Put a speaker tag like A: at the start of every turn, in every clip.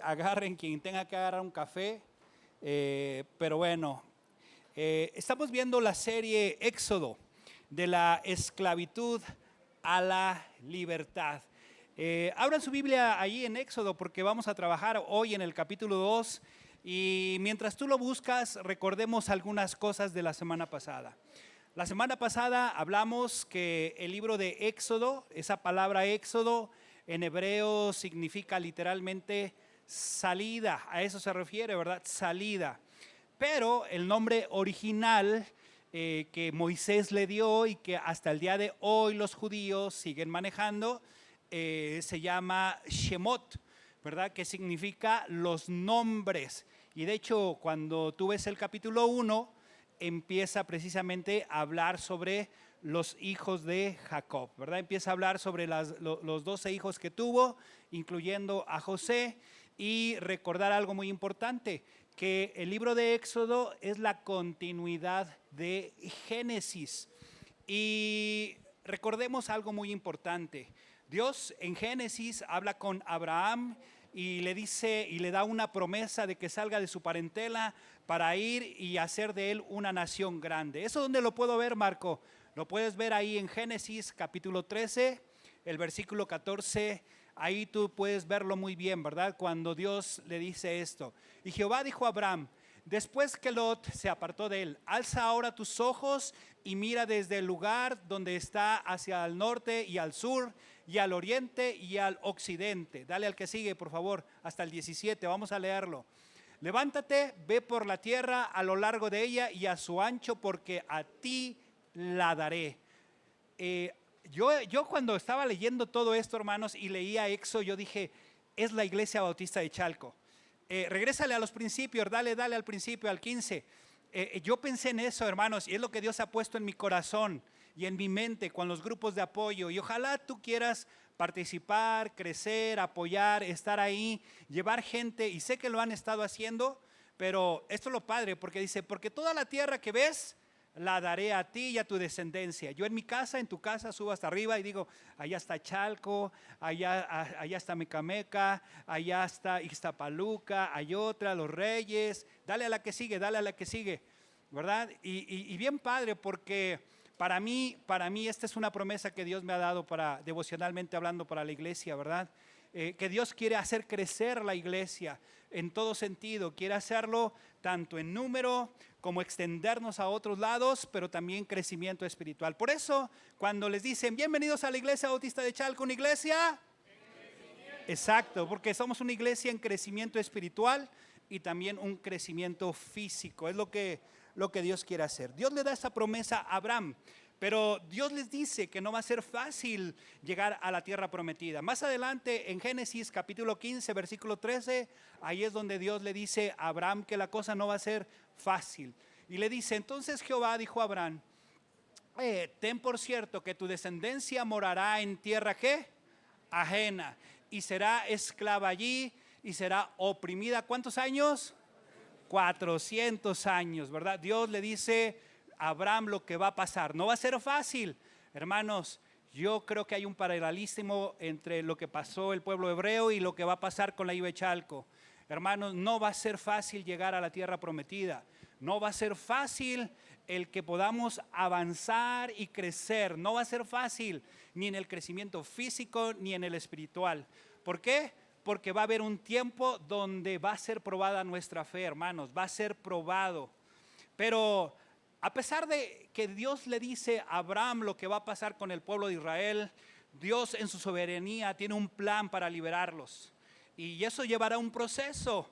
A: Agarren quien tenga que agarrar un café, pero bueno, estamos viendo la serie Éxodo, de la esclavitud a la libertad. Abran su Biblia allí en Éxodo porque vamos a trabajar hoy en el capítulo 2 y mientras tú lo buscas, recordemos algunas cosas de la semana pasada. La semana pasada hablamos que el libro de Éxodo, esa palabra Éxodo en hebreo significa literalmente salida, a eso se refiere, ¿verdad? Salida. Pero el nombre original que Moisés le dio y que hasta el día de hoy los judíos siguen manejando, se llama Shemot, ¿verdad? Que significa los nombres. Y de hecho, cuando tú ves el capítulo 1, empieza precisamente a hablar sobre los hijos de Jacob, ¿verdad? Empieza a hablar sobre los 12 hijos que tuvo, incluyendo a José, y recordar algo muy importante, que el libro de Éxodo es la continuidad de Génesis. Y recordemos algo muy importante. Dios en Génesis habla con Abraham y le dice y le da una promesa de que salga de su parentela para ir y hacer de él una nación grande. ¿Eso dónde lo puedo ver, Marco? Lo puedes ver ahí en Génesis capítulo 13, el versículo 14. Ahí tú puedes verlo muy bien, ¿verdad? Cuando Dios le dice esto. Y Jehová dijo a Abraham: después que Lot se apartó de él, alza ahora tus ojos y mira desde el lugar donde está hacia el norte y al sur y al oriente y al occidente. Dale al que sigue, por favor, hasta el 17, vamos a leerlo. Levántate, ve por la tierra a lo largo de ella y a su ancho, porque a ti la daré. Yo cuando estaba leyendo todo esto, hermanos, y leía Éxodo, yo dije, es la Iglesia Bautista de Chalco. Regrésale a los principios, dale al principio, al 15. Yo pensé en eso, hermanos, y es lo que Dios ha puesto en mi corazón y en mi mente con los grupos de apoyo. Y ojalá tú quieras participar, crecer, apoyar, estar ahí, llevar gente, y sé que lo han estado haciendo, pero esto es lo padre, porque dice, porque toda la tierra que ves, la daré a ti y a tu descendencia. Yo en mi casa, en tu casa, subo hasta arriba y digo, allá está Chalco, allá está Mecameca, allá está Ixtapaluca, hay otra, Los Reyes, dale a la que sigue, ¿verdad? Y bien padre, porque para mí esta es una promesa que Dios me ha dado para, devocionalmente hablando, para la iglesia, ¿verdad? Que Dios quiere hacer crecer la iglesia en todo sentido, quiere hacerlo tanto en número como extendernos a otros lados, pero también crecimiento espiritual. Por eso, cuando les dicen, bienvenidos a la Iglesia Bautista de Chalco, ¿una iglesia? Exacto, porque somos una iglesia en crecimiento espiritual y también un crecimiento físico, es lo que Dios quiere hacer. Dios le da esa promesa a Abraham, pero Dios les dice que no va a ser fácil llegar a la tierra prometida. Más adelante en Génesis capítulo 15, versículo 13, ahí es donde Dios le dice a Abraham que la cosa no va a ser fácil. Y le dice, entonces Jehová dijo a Abraham, ten por cierto que tu descendencia morará en tierra ¿qué? Ajena, y será esclava allí y será oprimida. ¿Cuántos años? 400 años, ¿verdad? Dios le dice a Abraham lo que va a pasar. No va a ser fácil, hermanos. Yo creo que hay un paralelismo entre lo que pasó el pueblo hebreo y lo que va a pasar con la Ibe Chalco. Hermanos, no va a ser fácil llegar a la tierra prometida. No va a ser fácil el que podamos avanzar y crecer. No va a ser fácil ni en el crecimiento físico ni en el espiritual. ¿Por qué? Porque va a haber un tiempo donde va a ser probada nuestra fe, hermanos. Va a ser probado. Pero a pesar de que Dios le dice a Abraham lo que va a pasar con el pueblo de Israel, Dios en su soberanía tiene un plan para liberarlos. Y eso llevará un proceso,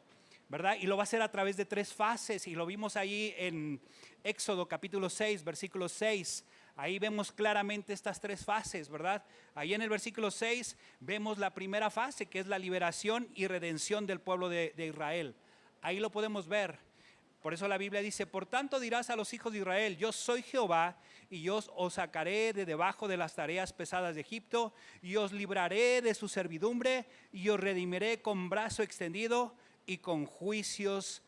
A: ¿verdad? Y lo va a hacer a través de 3 fases. Y lo vimos ahí en Éxodo capítulo 6, versículo 6. Ahí vemos claramente estas 3 fases, ¿verdad? Ahí en el versículo 6 vemos la primera fase, que es la liberación y redención del pueblo de Israel. Ahí lo podemos ver. Por eso la Biblia dice, por tanto dirás a los hijos de Israel, yo soy Jehová y yo os sacaré de debajo de las tareas pesadas de Egipto y os libraré de su servidumbre y os redimiré con brazo extendido y con juicios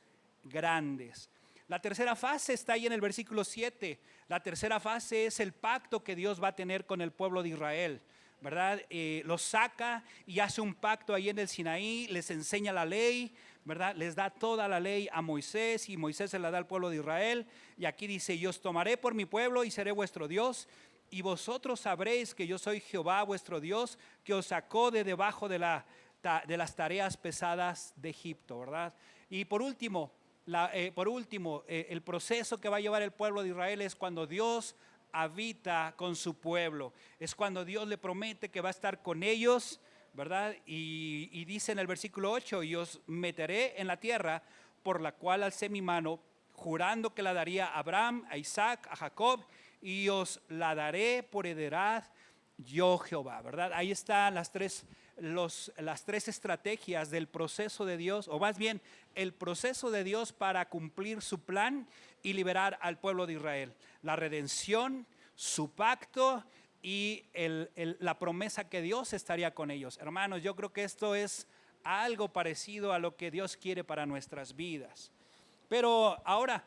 A: grandes. La tercera fase está ahí en el versículo 7. La tercera fase es el pacto que Dios va a tener con el pueblo de Israel. ¿verdad? Los saca y hace un pacto ahí en el Sinaí, les enseña la ley, ¿verdad? Les da toda la ley a Moisés y Moisés se la da al pueblo de Israel. Y aquí dice, y os tomaré por mi pueblo y seré vuestro Dios. Y vosotros sabréis que yo soy Jehová vuestro Dios, que os sacó de debajo de las tareas pesadas de Egipto, ¿verdad? Y por último, el proceso que va a llevar el pueblo de Israel es cuando Dios habita con su pueblo. Es cuando Dios le promete que va a estar con ellos, ¿verdad? Y dice en el versículo 8, y os meteré en la tierra por la cual alcé mi mano, jurando que la daría a Abraham, a Isaac, a Jacob, y os la daré por heredad, yo Jehová, ¿verdad? Ahí están las tres estrategias del proceso de Dios, o más bien el proceso de Dios para cumplir su plan y liberar al pueblo de Israel. La redención, su pacto y la promesa que Dios estaría con ellos. Hermanos, yo creo que esto es algo parecido a lo que Dios quiere para nuestras vidas. Pero ahora,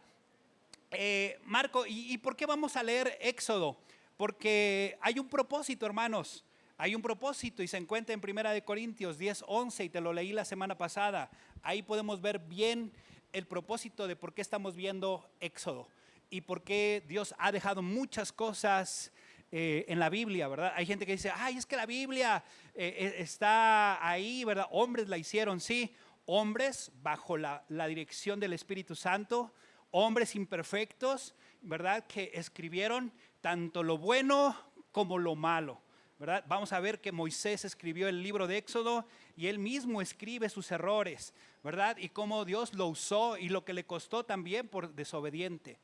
A: Marco, ¿y por qué vamos a leer Éxodo? Porque hay un propósito, hermanos. Hay un propósito y se encuentra en 1 Corintios 10:11 y te lo leí la semana pasada. Ahí podemos ver bien el propósito de por qué estamos viendo Éxodo y por qué Dios ha dejado muchas cosas en la Biblia, ¿verdad? Hay gente que dice, ay, es que la Biblia está ahí, ¿verdad? Hombres la hicieron, sí, hombres bajo la dirección del Espíritu Santo, hombres imperfectos, ¿verdad? Que escribieron tanto lo bueno como lo malo, ¿verdad? Vamos a ver que Moisés escribió el libro de Éxodo y él mismo escribe sus errores, ¿verdad? Y cómo Dios lo usó y lo que le costó también por desobediente.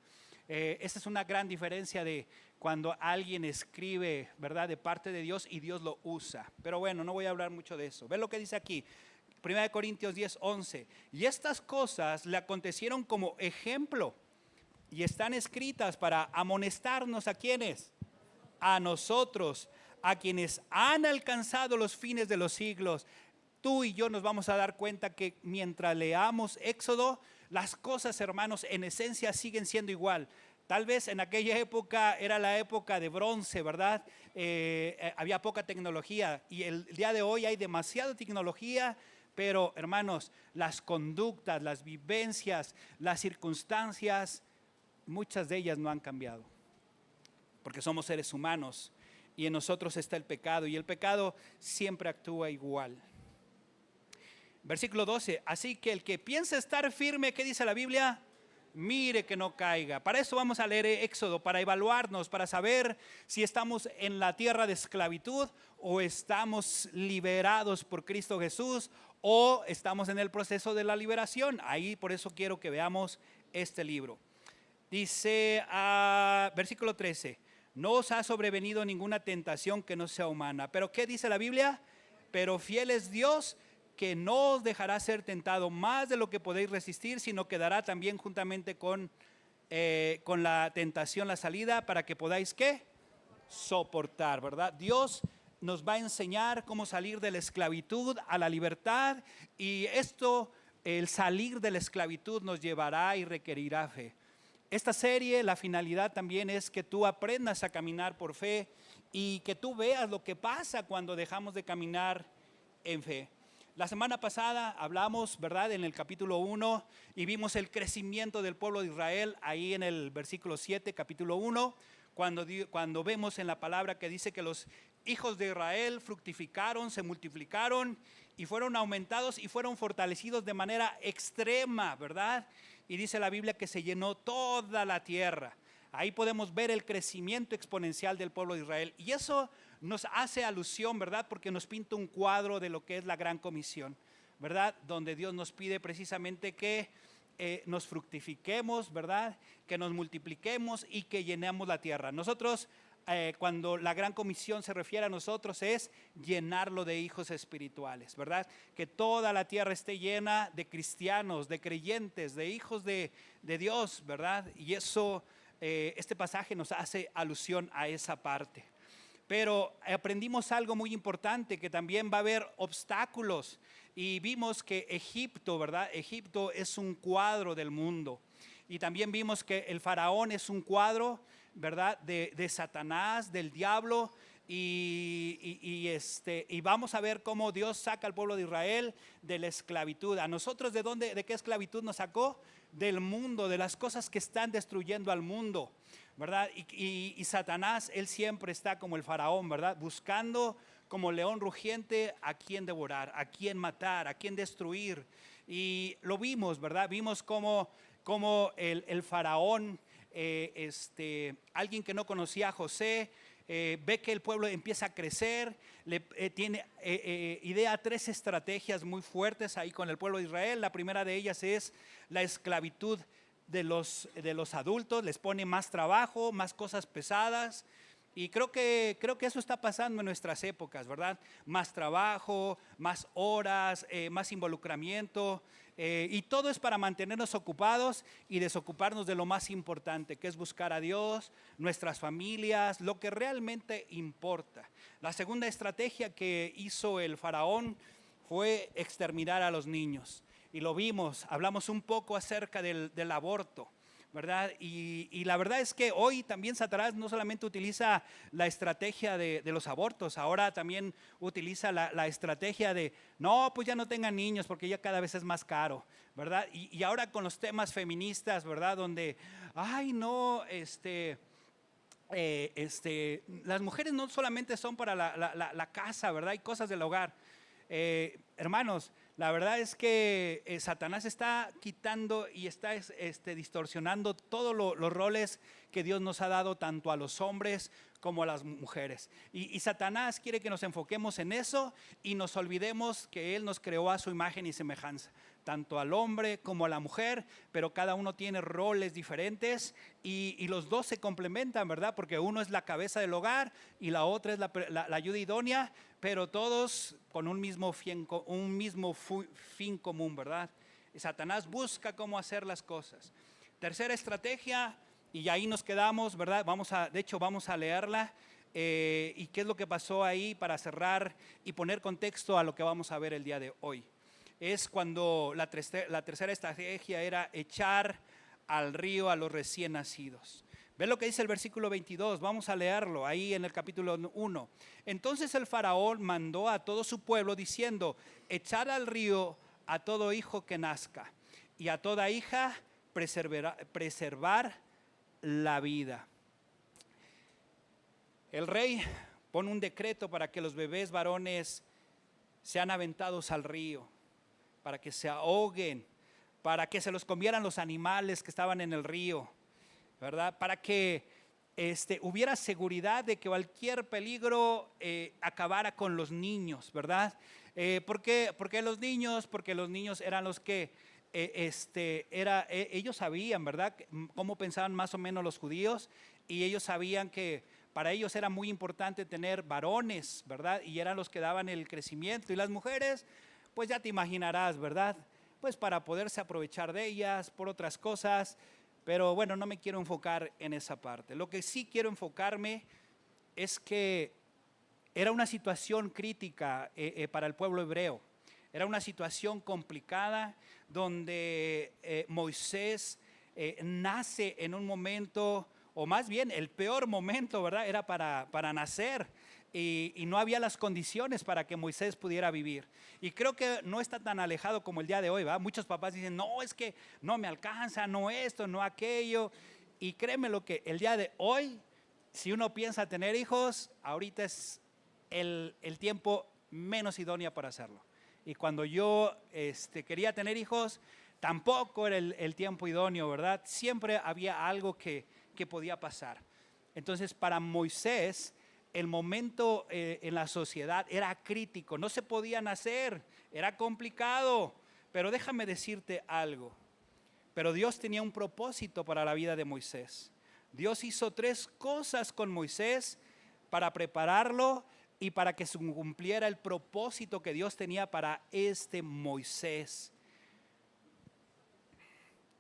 A: Esa es una gran diferencia de cuando alguien escribe, ¿verdad? De parte de Dios y Dios lo usa. Pero bueno, no voy a hablar mucho de eso. Ve lo que dice aquí, 1 Corintios 10:11. Y estas cosas le acontecieron como ejemplo y están escritas para amonestarnos a quienes, a nosotros, a quienes han alcanzado los fines de los siglos. Tú y yo nos vamos a dar cuenta que mientras leamos Éxodo, las cosas, hermanos, en esencia siguen siendo igual. Tal vez en aquella época era la época de bronce, ¿verdad? Había poca tecnología y el día de hoy hay demasiada tecnología, pero hermanos, las conductas, las vivencias, las circunstancias, muchas de ellas no han cambiado, porque somos seres humanos y en nosotros está el pecado y el pecado siempre actúa igual. Versículo 12, así que el que piensa estar firme, ¿qué dice la Biblia? Mire que no caiga. Para eso vamos a leer Éxodo, para evaluarnos, para saber si estamos en la tierra de esclavitud o estamos liberados por Cristo Jesús o estamos en el proceso de la liberación. Ahí por eso quiero que veamos este libro. Dice, versículo 13, no os ha sobrevenido ninguna tentación que no sea humana. ¿Pero qué dice la Biblia? Pero fiel es Dios, que no os dejará ser tentado más de lo que podéis resistir, sino que dará también juntamente con la tentación la salida para que podáis, ¿qué? Soportar, ¿verdad? Dios nos va a enseñar cómo salir de la esclavitud a la libertad y esto, el salir de la esclavitud nos llevará y requerirá fe. Esta serie, la finalidad también es que tú aprendas a caminar por fe y que tú veas lo que pasa cuando dejamos de caminar en fe. La semana pasada hablamos, ¿verdad?, en el capítulo 1 y vimos el crecimiento del pueblo de Israel ahí en el versículo 7, capítulo 1, cuando vemos en la palabra que dice que los hijos de Israel fructificaron, se multiplicaron y fueron aumentados y fueron fortalecidos de manera extrema, ¿verdad? Y dice la Biblia que se llenó toda la tierra. Ahí podemos ver el crecimiento exponencial del pueblo de Israel. Y eso nos hace alusión, ¿verdad? Porque nos pinta un cuadro de lo que es la gran comisión, ¿verdad? Donde Dios nos pide precisamente que nos fructifiquemos, ¿verdad? Que nos multipliquemos y que llenemos la tierra. Nosotros, cuando la gran comisión se refiere a nosotros, es llenarlo de hijos espirituales, ¿verdad? Que toda la tierra esté llena de cristianos, de creyentes, de hijos de Dios, ¿verdad? Y eso, este pasaje nos hace alusión a esa parte. Pero aprendimos algo muy importante, que también va a haber obstáculos. Y vimos que Egipto, ¿verdad? Egipto es un cuadro del mundo. Y también vimos que el faraón es un cuadro, ¿verdad? De Satanás, del diablo. y vamos a ver cómo Dios saca al pueblo de Israel de la esclavitud. ¿A nosotros de qué esclavitud nos sacó? Del mundo, de las cosas que están destruyendo al mundo, ¿verdad? Y Satanás, él siempre está como el faraón, ¿verdad? Buscando como león rugiente a quien devorar, a quien matar, a quien destruir. Y lo vimos, ¿verdad? Vimos como el faraón, alguien que no conocía a José, ve que el pueblo empieza a crecer, idea 3 estrategias muy fuertes ahí con el pueblo de Israel. La primera de ellas es la esclavitud de los adultos, les pone más trabajo, más cosas pesadas. Y creo que eso está pasando en nuestras épocas, ¿verdad? Más trabajo, más horas, más involucramiento, y todo es para mantenernos ocupados y desocuparnos de lo más importante, que es buscar a Dios, nuestras familias, lo que realmente importa. La segunda estrategia que hizo el faraón fue exterminar a los niños. Y lo vimos, hablamos un poco acerca del aborto, ¿verdad? Y la verdad es que hoy también Satanás no solamente utiliza la estrategia de los abortos, ahora también utiliza la estrategia de, no, pues ya no tengan niños porque ya cada vez es más caro, ¿verdad? Y ahora con los temas feministas, ¿verdad? Donde, ay, no, las mujeres no solamente son para la casa, ¿verdad? Y cosas del hogar. Hermanos, la verdad es que Satanás está quitando y está distorsionando todos los roles que Dios nos ha dado tanto a los hombres como a las mujeres. Y Satanás quiere que nos enfoquemos en eso y nos olvidemos que Él nos creó a su imagen y semejanza, tanto al hombre como a la mujer, pero cada uno tiene roles diferentes y los dos se complementan, ¿verdad? Porque uno es la cabeza del hogar y la otra es la ayuda idónea, pero todos con un mismo fin común, ¿verdad? Y Satanás busca cómo hacer las cosas. Tercera estrategia, y ahí nos quedamos, ¿verdad? Vamos a leerla. ¿Y qué es lo que pasó ahí para cerrar y poner contexto a lo que vamos a ver el día de hoy? Es cuando la tercera estrategia era echar al río a los recién nacidos. Ve lo que dice el versículo 22, vamos a leerlo ahí en el capítulo 1. Entonces el faraón mandó a todo su pueblo diciendo, echad al río a todo hijo que nazca y a toda hija preservar la vida. El rey pone un decreto para que los bebés varones sean aventados al río, para que se ahoguen, para que se los comieran los animales que estaban en el río, ¿verdad? Para que hubiera seguridad de que cualquier peligro acabara con los niños, ¿verdad? ¿Por qué los niños? Porque los niños eran los que ellos sabían, ¿verdad? Cómo pensaban más o menos los judíos, y ellos sabían que para ellos era muy importante tener varones, ¿verdad? Y eran los que daban el crecimiento, y las mujeres, pues ya te imaginarás, ¿verdad? Pues para poderse aprovechar de ellas por otras cosas. Pero bueno, no me quiero enfocar en esa parte. Lo que sí quiero enfocarme es que era una situación crítica para el pueblo hebreo. Era una situación complicada donde Moisés nace en un momento, o más bien el peor momento, ¿verdad? Era para nacer. Y no había las condiciones para que Moisés pudiera vivir. Y creo que no está tan alejado como el día de hoy, ¿verdad? Muchos papás dicen, no, es que no me alcanza, no esto, no aquello. Y créeme lo que el día de hoy, si uno piensa tener hijos, ahorita es el tiempo menos idóneo para hacerlo. Y cuando yo quería tener hijos, tampoco era el tiempo idóneo, ¿verdad? Siempre había algo que podía pasar. Entonces, para Moisés, el momento en la sociedad era crítico, no se podía nacer, era complicado. Pero déjame decirte algo, pero Dios tenía un propósito para la vida de Moisés. Dios hizo 3 cosas con Moisés para prepararlo y para que se cumpliera el propósito que Dios tenía para Moisés.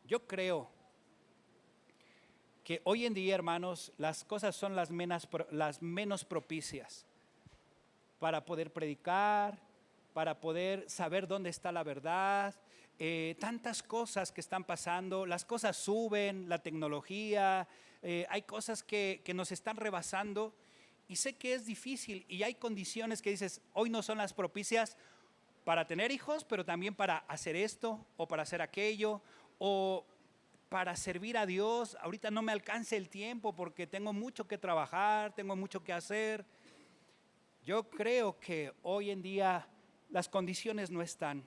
A: Yo creo que hoy en día, hermanos, las cosas son las menos propicias para poder predicar, para poder saber dónde está la verdad. Tantas cosas que están pasando, las cosas suben, la tecnología, hay cosas que nos están rebasando. Y sé que es difícil y hay condiciones que dices, hoy no son las propicias para tener hijos, pero también para hacer esto o para hacer aquello o para servir a Dios. Ahorita no me alcance el tiempo porque tengo mucho que trabajar, tengo mucho que hacer. Yo creo que hoy en día las condiciones no están,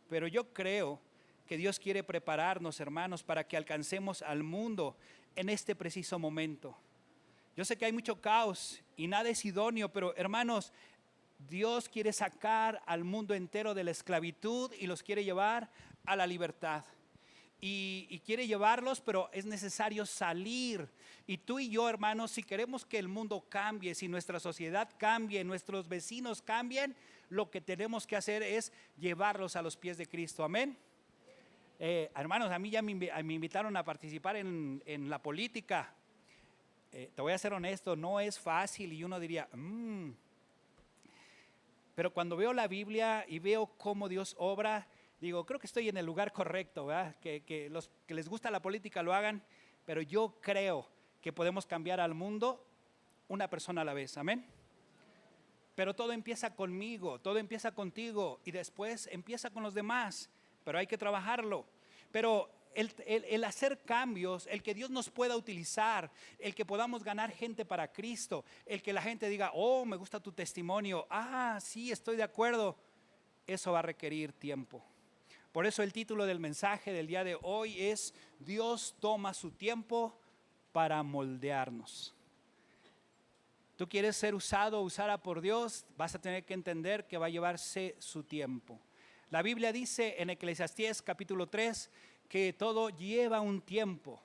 A: pero yo creo que Dios quiere prepararnos, hermanos, para que alcancemos al mundo en este preciso momento. Yo sé que hay mucho caos y nada es idóneo, pero hermanos, Dios quiere sacar al mundo entero de la esclavitud y los quiere llevar a la libertad. Y quiere llevarlos, pero es necesario salir. Y tú y yo, hermanos, si queremos que el mundo cambie, si nuestra sociedad cambie, nuestros vecinos cambien, lo que tenemos que hacer es llevarlos a los pies de Cristo. Amén. Hermanos, a mí ya me invitaron a participar en la política. Te voy a ser honesto, no es fácil y uno diría, pero cuando veo la Biblia y veo cómo Dios obra, digo, creo que estoy en el lugar correcto, ¿verdad? Que los que les gusta la política lo hagan, pero yo creo que podemos cambiar al mundo una persona a la vez, amén. Pero todo empieza conmigo, todo empieza contigo y después empieza con los demás, pero hay que trabajarlo. Pero el hacer cambios, el que Dios nos pueda utilizar, el que podamos ganar gente para Cristo, el que la gente diga, oh, me gusta tu testimonio, sí, estoy de acuerdo, eso va a requerir tiempo. Por eso el título del mensaje del día de hoy es Dios toma su tiempo para moldearnos. Tú quieres ser usado o usada por Dios, vas a tener que entender que va a llevarse su tiempo. La Biblia dice en Eclesiastés capítulo 3 que todo lleva un tiempo.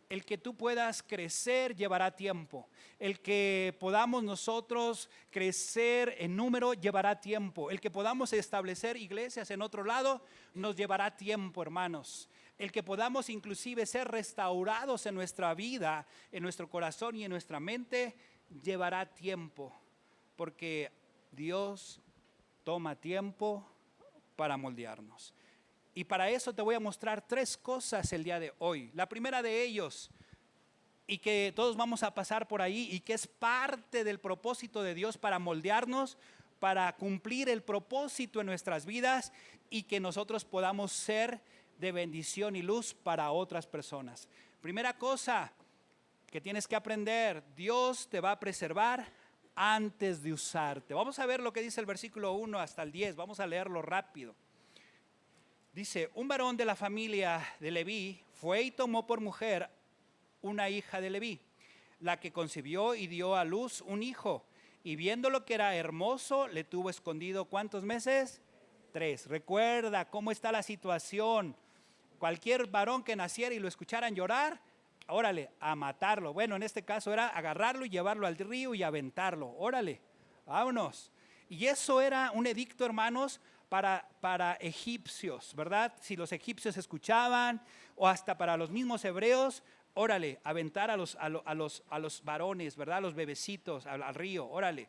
A: El que tú puedas crecer llevará tiempo. El que podamos nosotros crecer en número llevará tiempo. El que podamos establecer iglesias en otro lado nos llevará tiempo, hermanos. El que podamos inclusive ser restaurados en nuestra vida, en nuestro corazón y en nuestra mente, llevará tiempo. Porque Dios toma tiempo para moldearnos. Y para eso te voy a mostrar 3 cosas el día de hoy. La primera de ellos, y que todos vamos a pasar por ahí, y que es parte del propósito de Dios para moldearnos, para cumplir el propósito en nuestras vidas y que nosotros podamos ser de bendición y luz para otras personas. Primera cosa que tienes que aprender, Dios te va a preservar antes de usarte. Vamos a ver lo que dice el versículo 1 hasta el 10, vamos a leerlo rápido. Dice, un varón de la familia de Leví fue y tomó por mujer una hija de Leví, la que concibió y dio a luz un hijo, y viéndolo que era hermoso, le tuvo escondido, ¿cuántos meses? 3. Recuerda cómo está la situación. Cualquier varón que naciera y lo escucharan llorar, órale, a matarlo. Bueno, en este caso era agarrarlo y llevarlo al río y aventarlo. Órale, vámonos. Y eso era un edicto, hermanos, para egipcios, ¿verdad? Si los egipcios escuchaban, o hasta para los mismos hebreos, órale, aventar a los varones, ¿verdad? A los bebecitos al río, órale.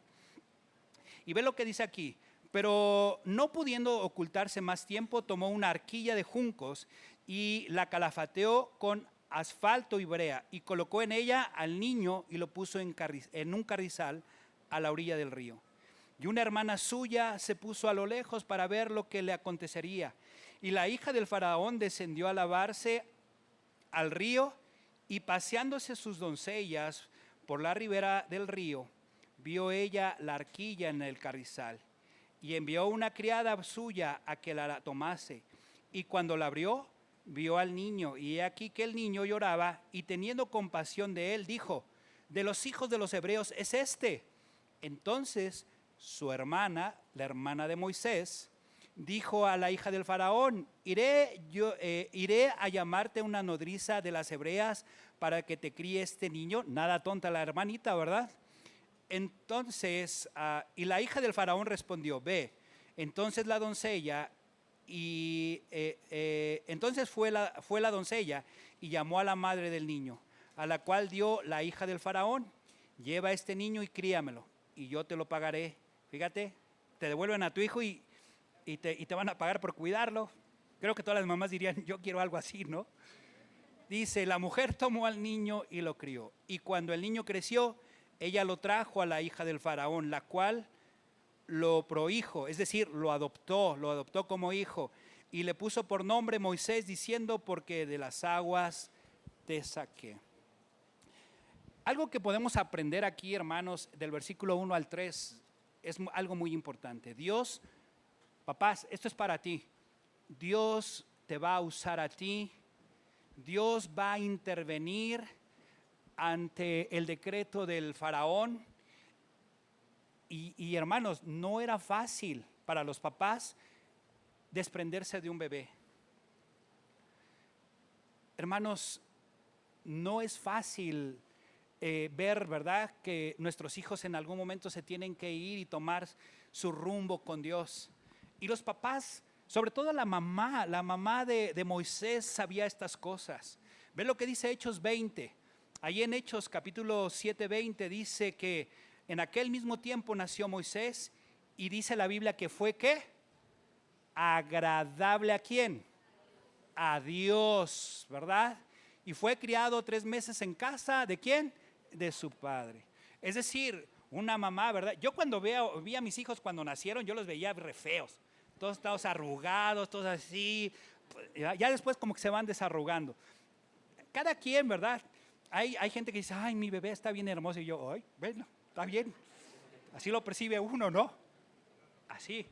A: Y ve lo que dice aquí. Pero no pudiendo ocultarse más tiempo, tomó una arquilla de juncos y la calafateó con asfalto y brea y colocó en ella al niño y lo puso en un carrizal a la orilla del río. Y una hermana suya se puso a lo lejos para ver lo que le acontecería. Y la hija del faraón descendió a lavarse al río y paseándose sus doncellas por la ribera del río, vio ella la arquilla en el carrizal y envió una criada suya a que la tomase. Y cuando la abrió, vio al niño y he aquí que el niño lloraba y teniendo compasión de él, dijo, de los hijos de los hebreos es este. Entonces su hermana, la hermana de Moisés, dijo a la hija del faraón, iré a llamarte una nodriza de las hebreas para que te críe este niño. Nada tonta la hermanita, ¿verdad? Entonces, y la hija del faraón respondió, ve. Entonces la doncella, entonces fue la doncella y llamó a la madre del niño, a la cual dio la hija del faraón, lleva a este niño y críamelo, y yo te lo pagaré. Fíjate, te devuelven a tu hijo y te van a pagar por cuidarlo. Creo que todas las mamás dirían, yo quiero algo así, ¿no? Dice, la mujer tomó al niño y lo crió. Y cuando el niño creció, ella lo trajo a la hija del faraón, la cual lo prohijo, es decir, lo adoptó como hijo y le puso por nombre Moisés, diciendo, porque de las aguas te saqué. Algo que podemos aprender aquí, hermanos, del versículo 1 al 3, es algo muy importante. Dios, papás, esto es para ti. Dios te va a usar a ti. Dios va a intervenir ante el decreto del faraón. Y hermanos, no era fácil para los papás desprenderse de un bebé. Hermanos, no es fácil ver, ¿verdad?, que nuestros hijos en algún momento se tienen que ir y tomar su rumbo con Dios. Y los papás, sobre todo la mamá de Moisés sabía estas cosas. Ve lo que dice Hechos 20. Ahí en Hechos capítulo 7:20 dice que en aquel mismo tiempo nació Moisés y dice la Biblia que fue ¿qué? Agradable ¿a quién? A Dios, ¿verdad? Y fue criado 3 meses en casa ¿de quién? De su padre. Es decir, una mamá, ¿verdad? Yo cuando vi a mis hijos cuando nacieron, yo los veía re feos, todos arrugados, todos así. Ya después como que se van desarrugando. Cada quien, ¿verdad? Hay gente que dice, ay, mi bebé está bien hermoso. Y yo, ay, bueno, está bien. Así lo percibe uno, ¿no? Así.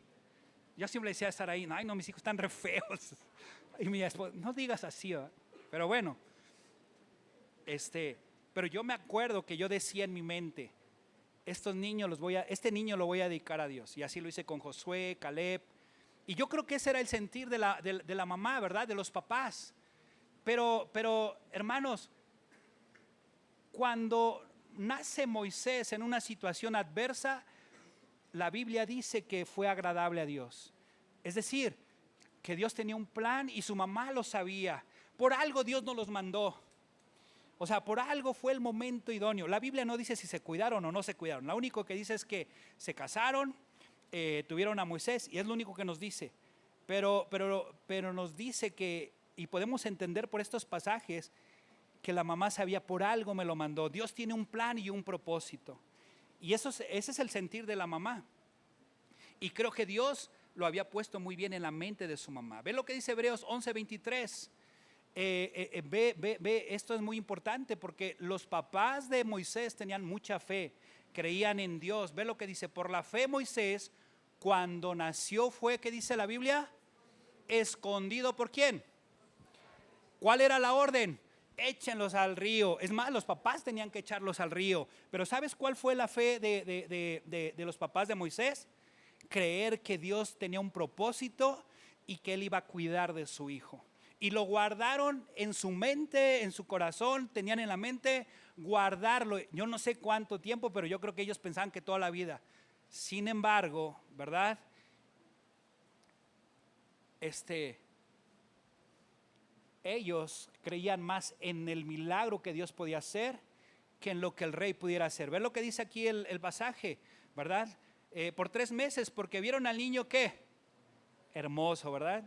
A: Yo siempre le decía a Saraí, ay, no, mis hijos están re feos. Y mi esposa, no digas así, ¿verdad? Pero bueno, pero yo me acuerdo que yo decía en mi mente, este niño lo voy a dedicar a Dios. Y así lo hice con Josué, Caleb. Y yo creo que ese era el sentir de la mamá, ¿verdad? De los papás. Pero hermanos, cuando nace Moisés en una situación adversa, la Biblia dice que fue agradable a Dios. Es decir, que Dios tenía un plan y su mamá lo sabía. Por algo Dios nos los mandó. O sea, por algo fue el momento idóneo. La Biblia no dice si se cuidaron o no se cuidaron. Lo único que dice es que se casaron, tuvieron a Moisés, y es lo único que nos dice. Pero nos dice que, y podemos entender por estos pasajes, que la mamá sabía, por algo me lo mandó. Dios tiene un plan y un propósito. Y ese es el sentir de la mamá. Y creo que Dios lo había puesto muy bien en la mente de su mamá. Ve lo que dice Hebreos 11:23. Ve, esto es muy importante porque los papás de Moisés tenían mucha fe, creían en Dios. Ve lo que dice, por la fe Moisés, cuando nació fue, ¿qué dice la Biblia? Escondido ¿por quién? ¿Cuál era la orden? Échenlos al río. Es más, los papás tenían que echarlos al río. Pero ¿sabes cuál fue la fe de los papás de Moisés? Creer que Dios tenía un propósito y que Él iba a cuidar de su hijo. Y lo guardaron en su mente, en su corazón, tenían en la mente guardarlo. Yo no sé cuánto tiempo, pero yo creo que ellos pensaban que toda la vida. Sin embargo, ¿verdad? Ellos creían más en el milagro que Dios podía hacer que en lo que el rey pudiera hacer. ¿Ves lo que dice aquí el pasaje? ¿Verdad? Por 3 meses, porque vieron al niño ¿qué? Hermoso, ¿verdad?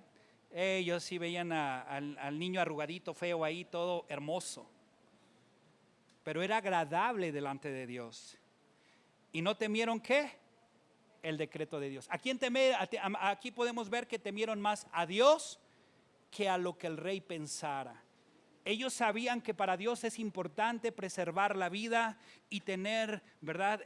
A: Ellos sí veían al niño arrugadito, feo ahí, todo hermoso. Pero era agradable delante de Dios. ¿Y no temieron qué? El decreto de Dios. Aquí podemos ver que temieron más a Dios que a lo que el rey pensara. Ellos sabían que para Dios es importante preservar la vida y tener, ¿verdad?,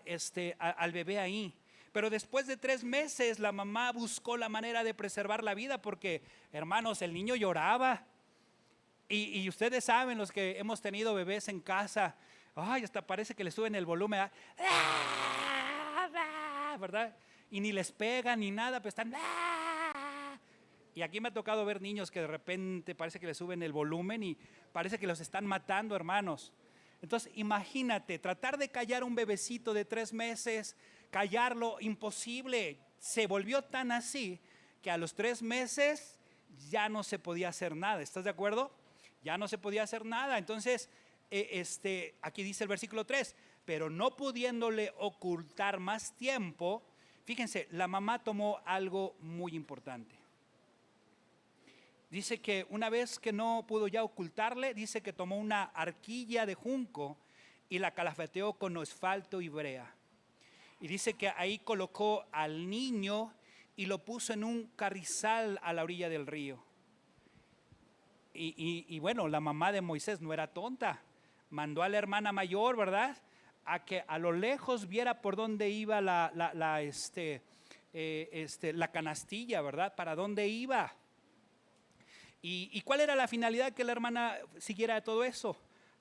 A: al bebé ahí. Pero después de 3 meses la mamá buscó la manera de preservar la vida porque, hermanos, el niño lloraba. Y ustedes saben, los que hemos tenido bebés en casa, ay, hasta parece que le suben el volumen, ¿verdad? Y ni les pegan ni nada, pero están. Y aquí me ha tocado ver niños que de repente parece que le suben el volumen y parece que los están matando, hermanos. Entonces imagínate, tratar de callar a un bebecito de 3 meses, callarlo, imposible. Se volvió tan así que a los 3 meses ya no se podía hacer nada. ¿Estás de acuerdo? Ya no se podía hacer nada. Entonces, aquí dice el versículo 3, pero no pudiéndole ocultar más tiempo, fíjense, la mamá tomó algo muy importante. Dice que una vez que no pudo ya ocultarle, dice que tomó una arquilla de junco y la calafeteó con asfalto y brea. Y dice que ahí colocó al niño y lo puso en un carrizal a la orilla del río. Y bueno, la mamá de Moisés no era tonta. Mandó a la hermana mayor, ¿verdad?, a que a lo lejos viera por dónde iba la canastilla, ¿verdad? Para dónde iba. ¿Y cuál era la finalidad que la hermana siguiera todo eso?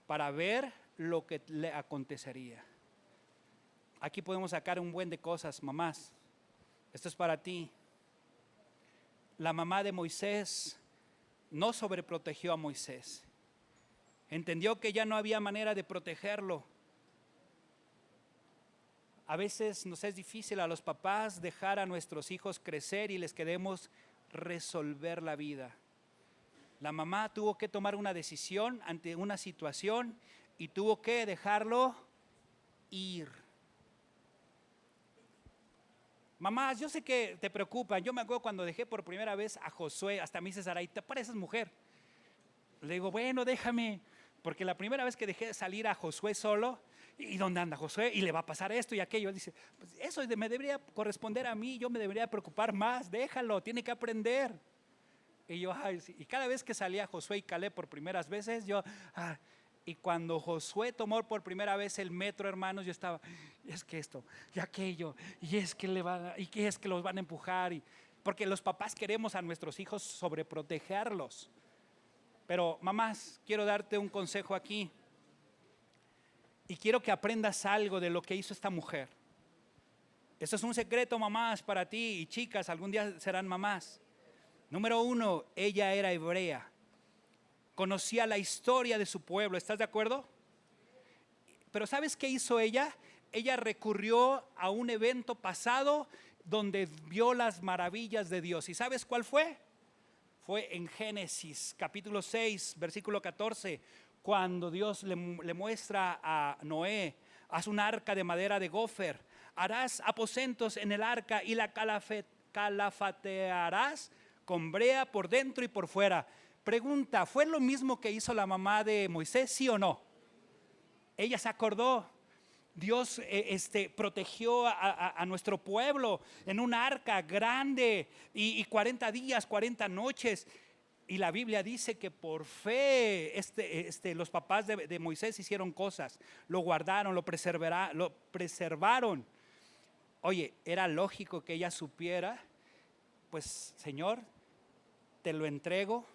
A: Para ver lo que le acontecería. Aquí podemos sacar un buen de cosas, mamás. Esto es para ti. La mamá de Moisés no sobreprotegió a Moisés. Entendió que ya no había manera de protegerlo. A veces nos es difícil a los papás dejar a nuestros hijos crecer y les queremos resolver la vida. La mamá tuvo que tomar una decisión ante una situación y tuvo que dejarlo ir. Mamás, yo sé que te preocupan. Yo me acuerdo cuando dejé por primera vez a Josué, hasta me dice Sarai, te pareces mujer. Le digo, bueno, déjame, porque la primera vez que dejé salir a Josué solo, ¿y dónde anda Josué? Y le va a pasar esto y aquello. Él dice, pues eso me debería corresponder a mí, yo me debería preocupar más, déjalo, tiene que aprender. Y yo, ay, sí. Y cada vez que salía Josué y Caleb por primeras veces, y cuando Josué tomó por primera vez el metro, hermanos, yo estaba, es que esto, y aquello, y es que los van a empujar, porque los papás queremos a nuestros hijos sobreprotegerlos. Pero mamás, quiero darte un consejo aquí, y quiero que aprendas algo de lo que hizo esta mujer. Esto es un secreto, mamás, para ti, y chicas, algún día serán mamás. Número 1, ella era hebrea. Conocía la historia de su pueblo, ¿estás de acuerdo? Pero ¿sabes qué hizo ella? Ella recurrió a un evento pasado donde vio las maravillas de Dios. ¿Y sabes cuál fue? Fue en Génesis capítulo 6, versículo 14, cuando Dios le muestra a Noé, haz un arca de madera de gofer, harás aposentos en el arca y la calafatearás con brea por dentro y por fuera. Pregunta, ¿fue lo mismo que hizo la mamá de Moisés, sí o no? Ella se acordó. Dios protegió a nuestro pueblo en un arca grande y 40 días, 40 noches. Y la Biblia dice que por fe los papás de Moisés hicieron cosas, lo guardaron, lo preservaron. Oye, era lógico que ella supiera, pues Señor, te lo entrego.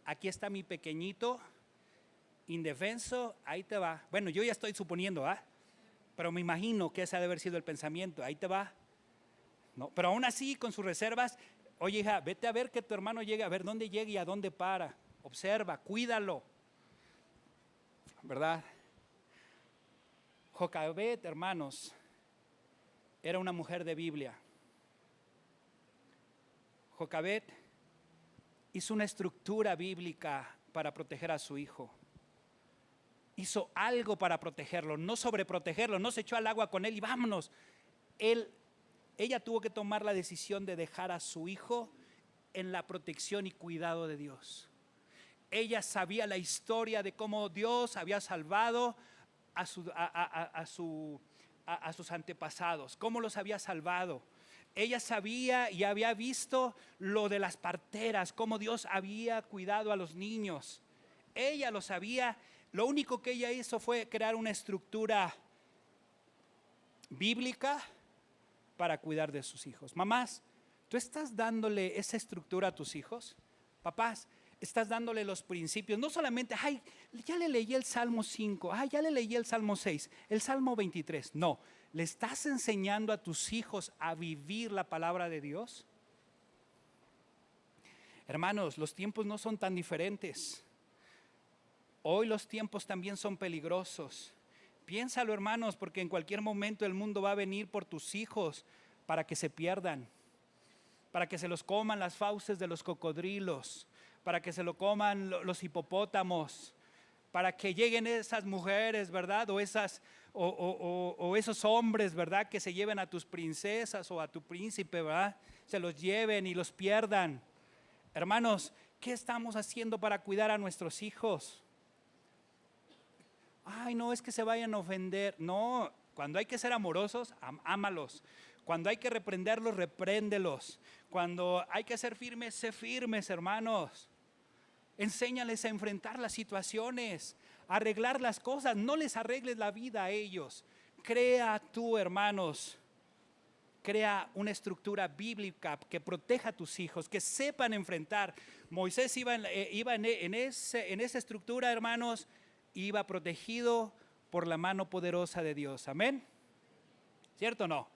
A: Aquí está mi pequeñito, indefenso, ahí te va. Bueno, yo ya estoy suponiendo, pero me imagino que ese ha de haber sido el pensamiento, ahí te va. No, pero aún así, con sus reservas, oye hija, vete a ver que tu hermano llegue, a ver dónde llega y a dónde para. Observa, cuídalo, ¿verdad? Jocabet, hermanos, era una mujer de Biblia. Jocabet hizo una estructura bíblica para proteger a su hijo. Hizo algo para protegerlo, no sobreprotegerlo, no se echó al agua con él y vámonos. Ella tuvo que tomar la decisión de dejar a su hijo en la protección y cuidado de Dios. Ella sabía la historia de cómo Dios había salvado a sus antepasados, cómo los había salvado. Ella sabía y había visto lo de las parteras, cómo Dios había cuidado a los niños. Ella lo sabía. Lo único que ella hizo fue crear una estructura bíblica para cuidar de sus hijos. Mamás, ¿tú estás dándole esa estructura a tus hijos? Papás, estás dándole los principios. No solamente, ya le leí el Salmo 5, ya le leí el Salmo 6, el Salmo 23. No. ¿Le estás enseñando a tus hijos a vivir la palabra de Dios? Hermanos, los tiempos no son tan diferentes. Hoy los tiempos también son peligrosos. Piénsalo, hermanos, porque en cualquier momento el mundo va a venir por tus hijos para que se pierdan, para que se los coman las fauces de los cocodrilos, para que se lo coman los hipopótamos, para que lleguen esas mujeres, ¿verdad? O esos hombres, ¿verdad? Que se lleven a tus princesas o a tu príncipe, ¿verdad? Se los lleven y los pierdan. Hermanos, ¿qué estamos haciendo para cuidar a nuestros hijos? Ay, no, es que se vayan a ofender. No, cuando hay que ser amorosos, ámalos. Cuando hay que reprenderlos, repréndelos. Cuando hay que ser firmes, sé firmes, hermanos. Enséñales a enfrentar las situaciones, a arreglar las cosas. No les arregles la vida a ellos. Crea tú, hermanos, crea una estructura bíblica que proteja a tus hijos, que sepan enfrentar. Moisés iba en esa estructura, hermanos, iba protegido por la mano poderosa de Dios. Amén. ¿Cierto o no?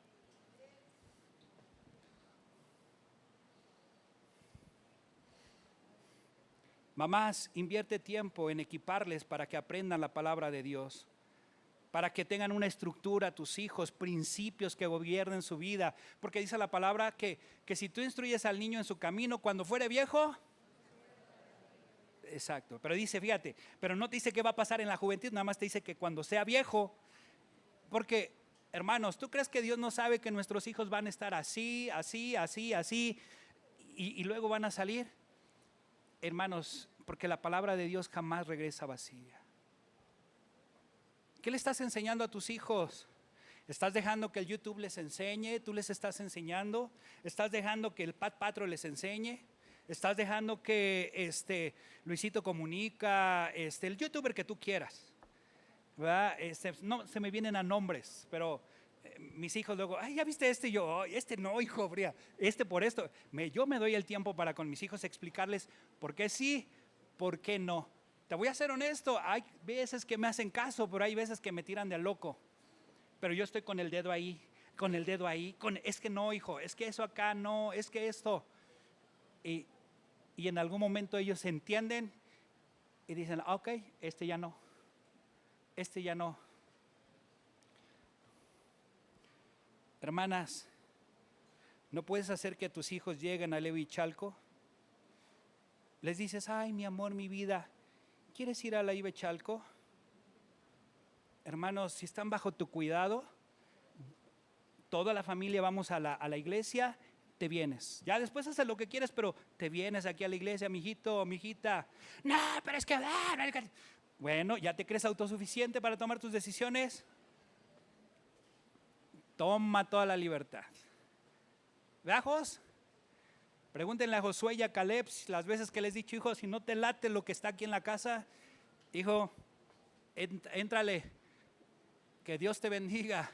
A: Mamás, invierte tiempo en equiparles para que aprendan la palabra de Dios, para que tengan una estructura, tus hijos, principios que gobiernen su vida. Porque dice la palabra que si tú instruyes al niño en su camino, cuando fuere viejo, exacto, pero dice, fíjate, pero no te dice qué va a pasar en la juventud, nada más te dice que cuando sea viejo, porque, hermanos, ¿tú crees que Dios no sabe que nuestros hijos van a estar así, así, así, así, y luego van a salir? Hermanos, porque la palabra de Dios jamás regresa vacía. ¿Qué le estás enseñando a tus hijos? ¿Estás dejando que el YouTube les enseñe? ¿Tú les estás enseñando? ¿Estás dejando que el Pat Patro les enseñe? ¿Estás dejando que Luisito Comunica, el youtuber que tú quieras, ¿verdad? No se me vienen a nombres, pero mis hijos luego, ay, ¿ya viste este? Y yo, oh, no, hijo, Bria, por esto. Yo me doy el tiempo para con mis hijos explicarles por qué sí, por qué no. Te voy a ser honesto, hay veces que me hacen caso, pero hay veces que me tiran de loco. Pero yo estoy con el dedo ahí, es que no, hijo, es que eso acá no, es que esto. Y en algún momento ellos entienden y dicen, ok, ya no, ya no. Hermanas, ¿no puedes hacer que tus hijos lleguen a Levi Chalco? Les dices, ay, mi amor, mi vida, ¿quieres ir a la Levi Chalco? Hermanos, si están bajo tu cuidado, toda la familia vamos a la iglesia, te vienes. Ya después haces lo que quieres, pero te vienes aquí a la iglesia, mijito, mijita. No, pero es que... Bueno, ¿ya te crees autosuficiente para tomar tus decisiones? Toma toda la libertad. ¿Verdad? Pregúntenle a Josué y a Caleb las veces que les he dicho, hijo, si no te late lo que está aquí en la casa, hijo, éntrale, que Dios te bendiga.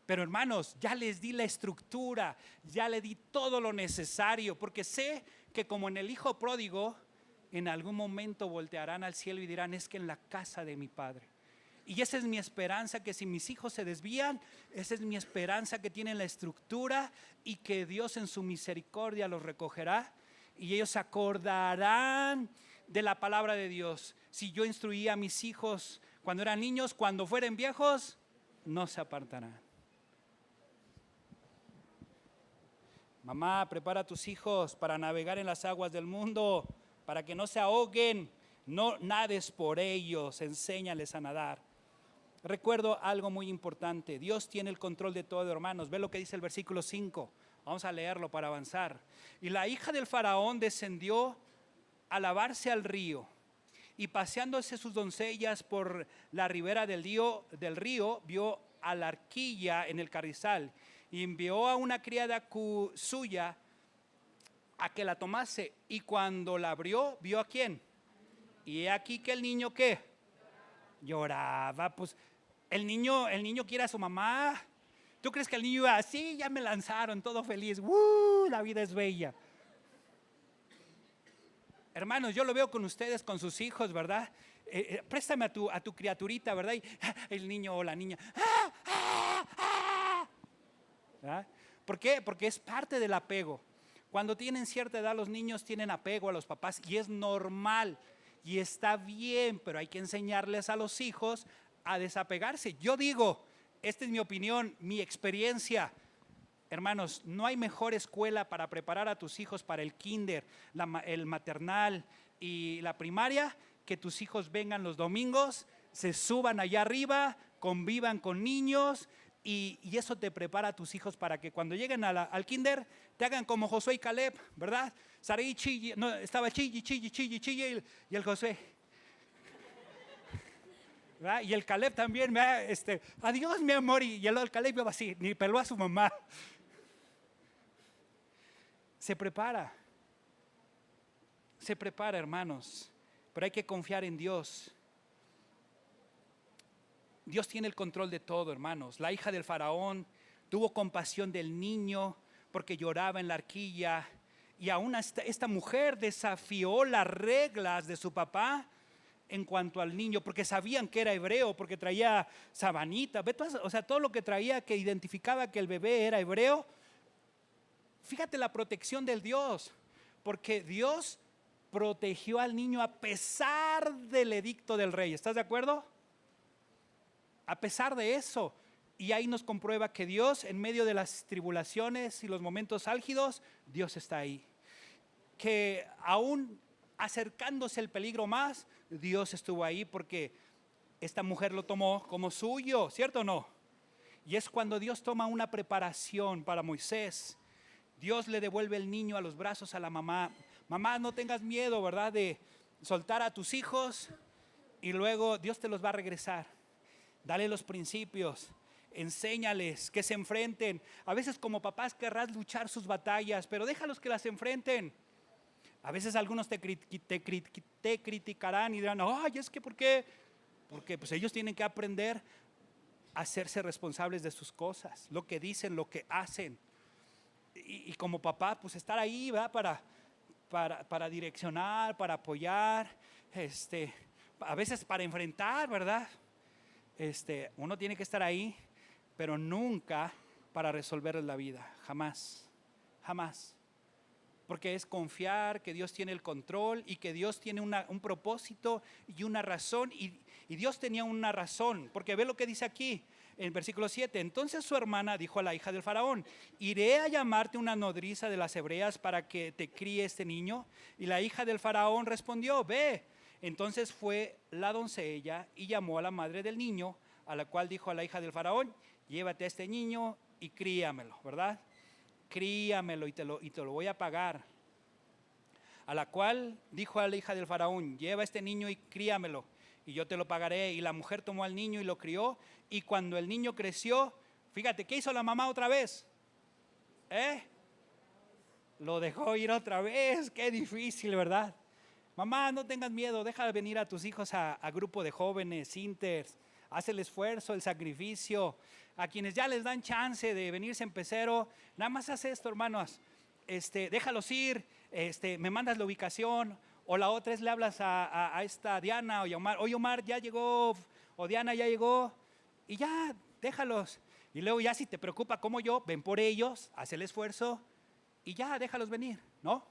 A: Pero hermanos, ya les di la estructura, ya le di todo lo necesario, porque sé que como en el hijo pródigo, en algún momento voltearán al cielo y dirán, es que en la casa de mi padre. Y esa es mi esperanza, que si mis hijos se desvían, esa es mi esperanza, que tienen la estructura y que Dios en su misericordia los recogerá y ellos se acordarán de la palabra de Dios. Si yo instruía a mis hijos cuando eran niños, cuando fueren viejos, no se apartarán. Mamá, prepara a tus hijos para navegar en las aguas del mundo, para que no se ahoguen. No nades por ellos, enséñales a nadar. Recuerdo algo muy importante, Dios tiene el control de todo, hermanos. Ve lo que dice el versículo 5, vamos a leerlo para avanzar. Y la hija del faraón descendió a lavarse al río, y paseándose sus doncellas por la ribera del río, vio a la arquilla en el carrizal, y envió a una criada suya a que la tomase, y cuando la abrió, ¿vio a quién? Y he aquí que el niño, ¿qué? Lloraba. Pues el niño quiere a su mamá. ¿Tú crees que el niño iba así? Ya me lanzaron, todo feliz. La vida es bella. Hermanos, yo lo veo con ustedes, con sus hijos, ¿verdad? Préstame a tu criaturita, ¿verdad? Y el niño o la niña. ¿Verdad? ¿Por qué? Porque es parte del apego. Cuando tienen cierta edad, los niños tienen apego a los papás y es normal y está bien, pero hay que enseñarles a los hijos a desapegarse. Yo digo, esta es mi opinión, mi experiencia. Hermanos, no hay mejor escuela para preparar a tus hijos para el kinder, el maternal y la primaria, que tus hijos vengan los domingos, se suban allá arriba, convivan con niños y eso te prepara a tus hijos para que cuando lleguen al kinder te hagan como Josué y Caleb, ¿verdad? Sarai chille, no, estaba chille y el Josué. ¿verdad? Y el Caleb también, adiós mi amor, y el Caleb iba así, ni peló a su mamá. Se prepara, hermanos, pero hay que confiar en Dios. Dios tiene el control de todo, hermanos. La hija del faraón tuvo compasión del niño porque lloraba en la arquilla, y aún esta mujer desafió las reglas de su papá en cuanto al niño, porque sabían que era hebreo, porque traía sabanita, o sea, todo lo que traía que identificaba que el bebé era hebreo. Fíjate la protección del Dios, porque Dios protegió al niño a pesar del edicto del rey. ¿Estás de acuerdo? A pesar de eso. Y ahí nos comprueba que Dios, en medio de las tribulaciones y los momentos álgidos, Dios está ahí. Que aún acercándose el peligro más, Dios estuvo ahí, porque esta mujer lo tomó como suyo, ¿cierto o no? Y es cuando Dios toma una preparación para Moisés. Dios le devuelve el niño a los brazos a la mamá. Mamá, no tengas miedo, ¿verdad?, de soltar a tus hijos, y luego Dios te los va a regresar. Dale los principios, enséñales que se enfrenten. A veces como papás querrás luchar sus batallas, pero déjalos que las enfrenten. A veces algunos te criticarán y dirán, ay, es que ¿por qué? Porque pues ellos tienen que aprender a hacerse responsables de sus cosas, lo que dicen, lo que hacen. Y como papá, pues estar ahí, ¿verdad?, para direccionar, para apoyar, a veces para enfrentar, ¿verdad? Uno tiene que estar ahí, pero nunca para resolver la vida, jamás, jamás. Porque es confiar que Dios tiene el control y que Dios tiene un propósito y una razón, y Dios tenía una razón, porque ve lo que dice aquí en versículo 7. Entonces su hermana dijo a la hija del faraón, iré a llamarte una nodriza de las hebreas para que te críe este niño. Y la hija del faraón respondió, ve. Entonces fue la doncella y llamó a la madre del niño, a la cual dijo a la hija del faraón, llévate a este niño y críamelo, ¿verdad? Críamelo y te lo voy a pagar. A la cual dijo a la hija del faraón, lleva a este niño y críamelo y yo te lo pagaré. Y la mujer tomó al niño y lo crió, y cuando el niño creció, fíjate, ¿qué hizo la mamá otra vez? Lo dejó ir otra vez. Qué difícil, ¿verdad? Mamá, no tengas miedo, deja venir a tus hijos a grupo de jóvenes, inters, haz el esfuerzo, el sacrificio. A quienes ya les dan chance de venirse en pecero, nada más haz esto, hermanos, déjalos ir, me mandas la ubicación. O la otra es, le hablas a esta Diana o Omar, oye Omar, ya llegó, o Diana ya llegó, y ya, déjalos. Y luego ya si te preocupa como yo, ven por ellos, haz el esfuerzo, y ya, déjalos venir, ¿no?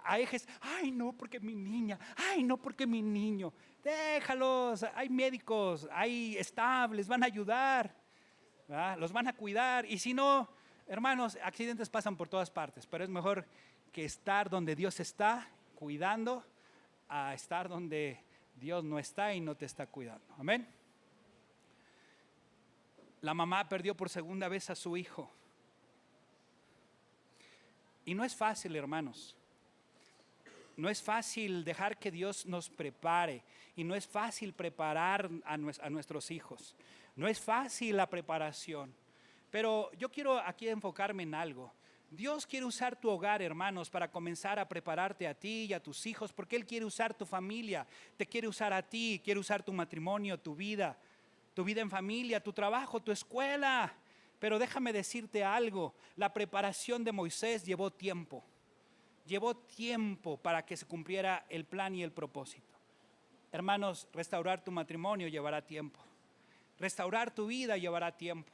A: A ejes, ay no, porque mi niña, ay no, porque mi niño, déjalos, hay médicos, hay staff, les van a ayudar, ¿verdad? Los van a cuidar. Y si no, hermanos, accidentes pasan por todas partes, pero es mejor que estar donde Dios está cuidando a estar donde Dios no está y no te está cuidando. Amén. La mamá perdió por segunda vez a su hijo, y no es fácil, hermanos. No es fácil dejar que Dios nos prepare, y no es fácil preparar a nuestros hijos. No es fácil la preparación, pero yo quiero aquí enfocarme en algo. Dios quiere usar tu hogar, hermanos, para comenzar a prepararte a ti y a tus hijos, porque Él quiere usar tu familia, te quiere usar a ti, quiere usar tu matrimonio, tu vida en familia, tu trabajo, tu escuela. Pero déjame decirte algo, la preparación de Moisés llevó tiempo. Llevó tiempo para que se cumpliera el plan y el propósito. Hermanos, restaurar tu matrimonio llevará tiempo. Restaurar tu vida llevará tiempo.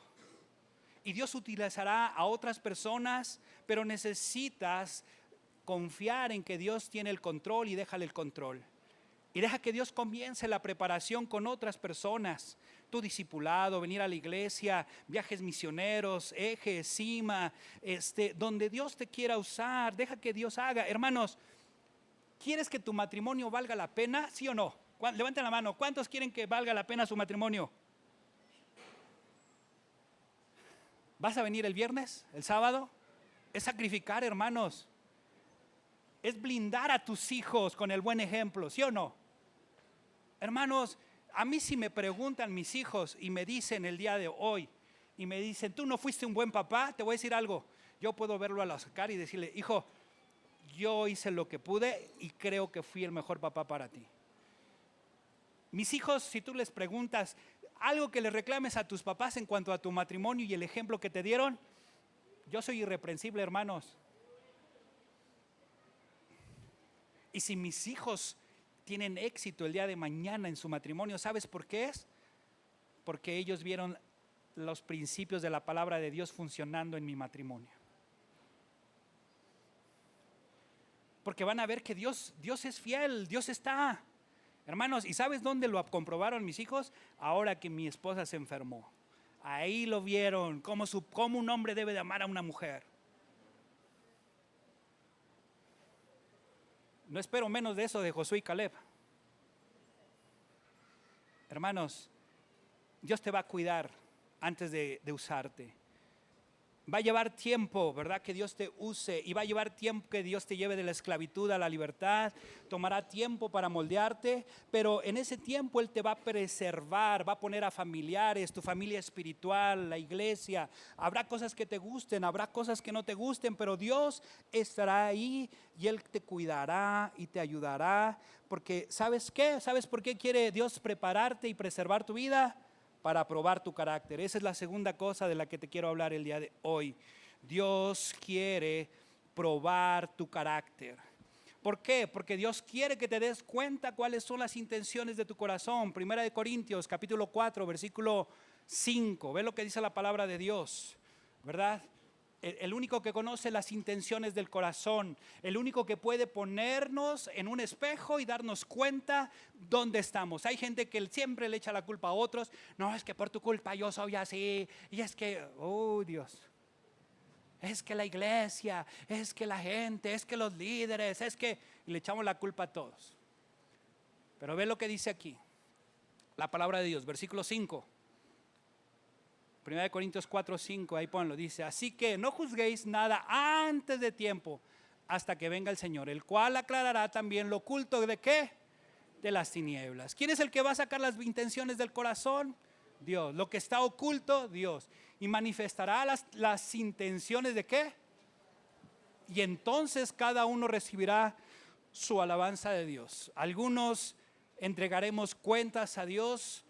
A: Y Dios utilizará a otras personas, pero necesitas confiar en que Dios tiene el control, y déjale el control. Y deja que Dios comience la preparación con otras personas. Tu discipulado, venir a la iglesia, viajes misioneros, Eje, Cima, donde Dios te quiera usar, deja que Dios haga. Hermanos, ¿quieres que tu matrimonio valga la pena? ¿Sí o no? Levanten la mano. ¿Cuántos quieren que valga la pena su matrimonio? ¿Vas a venir el viernes, el sábado? Es sacrificar, hermanos. Es blindar a tus hijos con el buen ejemplo, ¿sí o no? Hermanos, A mí si me preguntan mis hijos y me dicen el día de hoy, y me dicen, tú no fuiste un buen papá, te voy a decir algo. Yo puedo verlo a la cara y decirle, hijo, yo hice lo que pude y creo que fui el mejor papá para ti. Mis hijos, si tú les preguntas algo que les reclames a tus papás en cuanto a tu matrimonio y el ejemplo que te dieron, yo soy irreprensible, hermanos. Y si mis hijos tienen éxito el día de mañana en su matrimonio, ¿sabes por qué es? Porque ellos vieron los principios de la palabra de Dios funcionando en mi matrimonio. Porque van a ver que Dios es fiel, Dios está. Hermanos, ¿y sabes dónde lo comprobaron mis hijos? Ahora que mi esposa se enfermó. Ahí lo vieron, cómo un hombre debe de amar a una mujer. No espero menos de eso de Josué y Caleb. Hermanos, Dios te va a cuidar antes de usarte. Va a llevar tiempo, ¿verdad? Que Dios te use, y va a llevar tiempo que Dios te lleve de la esclavitud a la libertad. Tomará tiempo para moldearte, pero en ese tiempo Él te va a preservar, va a poner a familiares, tu familia espiritual, la iglesia. Habrá cosas que te gusten, habrá cosas que no te gusten, pero Dios estará ahí y Él te cuidará y te ayudará. Porque ¿sabes qué? ¿Sabes por qué quiere Dios prepararte y preservar tu vida? Para probar tu carácter. Esa es la segunda cosa de la que te quiero hablar el día de hoy. Dios quiere probar tu carácter. ¿Por qué? Porque Dios quiere que te des cuenta cuáles son las intenciones de tu corazón. Primera de Corintios, capítulo 4, versículo 5. Ve lo que dice la palabra de Dios, ¿verdad? El único que conoce las intenciones del corazón, el único que puede ponernos en un espejo y darnos cuenta dónde estamos. Hay gente que siempre le echa la culpa a otros. No, es que por tu culpa yo soy así. Y es que, oh Dios, es que la iglesia, es que la gente, es que los líderes, es que... Y le echamos la culpa a todos. Pero ve lo que dice aquí, la palabra de Dios, versículo 5. 1 Corintios 4, 5, ahí ponlo, dice, así que no juzguéis nada antes de tiempo, hasta que venga el Señor, el cual aclarará también lo oculto de ¿qué? De las tinieblas. ¿Quién es el que va a sacar las intenciones del corazón? Dios. Lo que está oculto, Dios. Y manifestará las intenciones de ¿qué? Y entonces cada uno recibirá su alabanza de Dios. Algunos entregaremos cuentas a Dios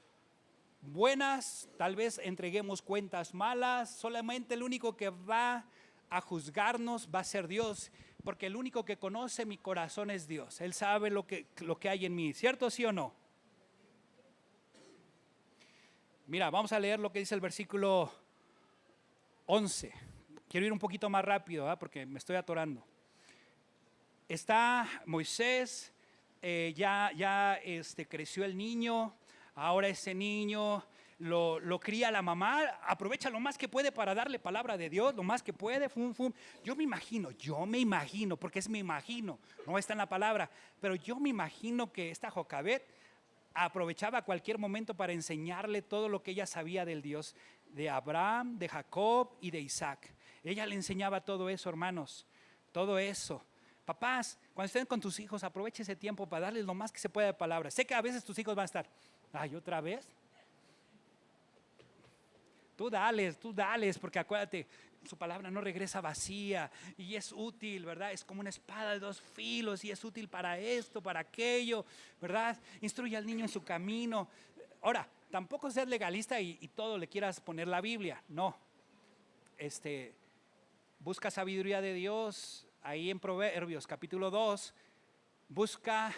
A: buenas, tal vez entreguemos cuentas malas. Solamente el único que va a juzgarnos va a ser Dios, porque el único que conoce mi corazón es Dios. Él sabe lo que hay en mí, ¿cierto? ¿Sí o no? Mira, vamos a leer lo que dice el versículo 11. Quiero ir un poquito más rápido, porque me estoy atorando. Está Moisés, ya creció el niño. Ahora ese niño lo cría la mamá, aprovecha lo más que puede para darle palabra de Dios, lo más que puede. Yo me imagino, porque es me imagino, no está en la palabra, pero yo me imagino que esta Jocabet aprovechaba cualquier momento para enseñarle todo lo que ella sabía del Dios de Abraham, de Jacob y de Isaac. Ella le enseñaba todo eso, hermanos, todo eso. Papás, cuando estén con tus hijos, aproveche ese tiempo para darles lo más que se pueda de palabra. Sé que a veces tus hijos van a estar, ay, ¿otra vez? Tú dales, porque acuérdate, su palabra no regresa vacía y es útil, ¿verdad? Es como una espada de dos filos y es útil para esto, para aquello, ¿verdad? Instruye al niño en su camino. Ahora, tampoco seas legalista y todo le quieras poner la Biblia, no. Busca sabiduría de Dios. Ahí en Proverbios capítulo 2, busca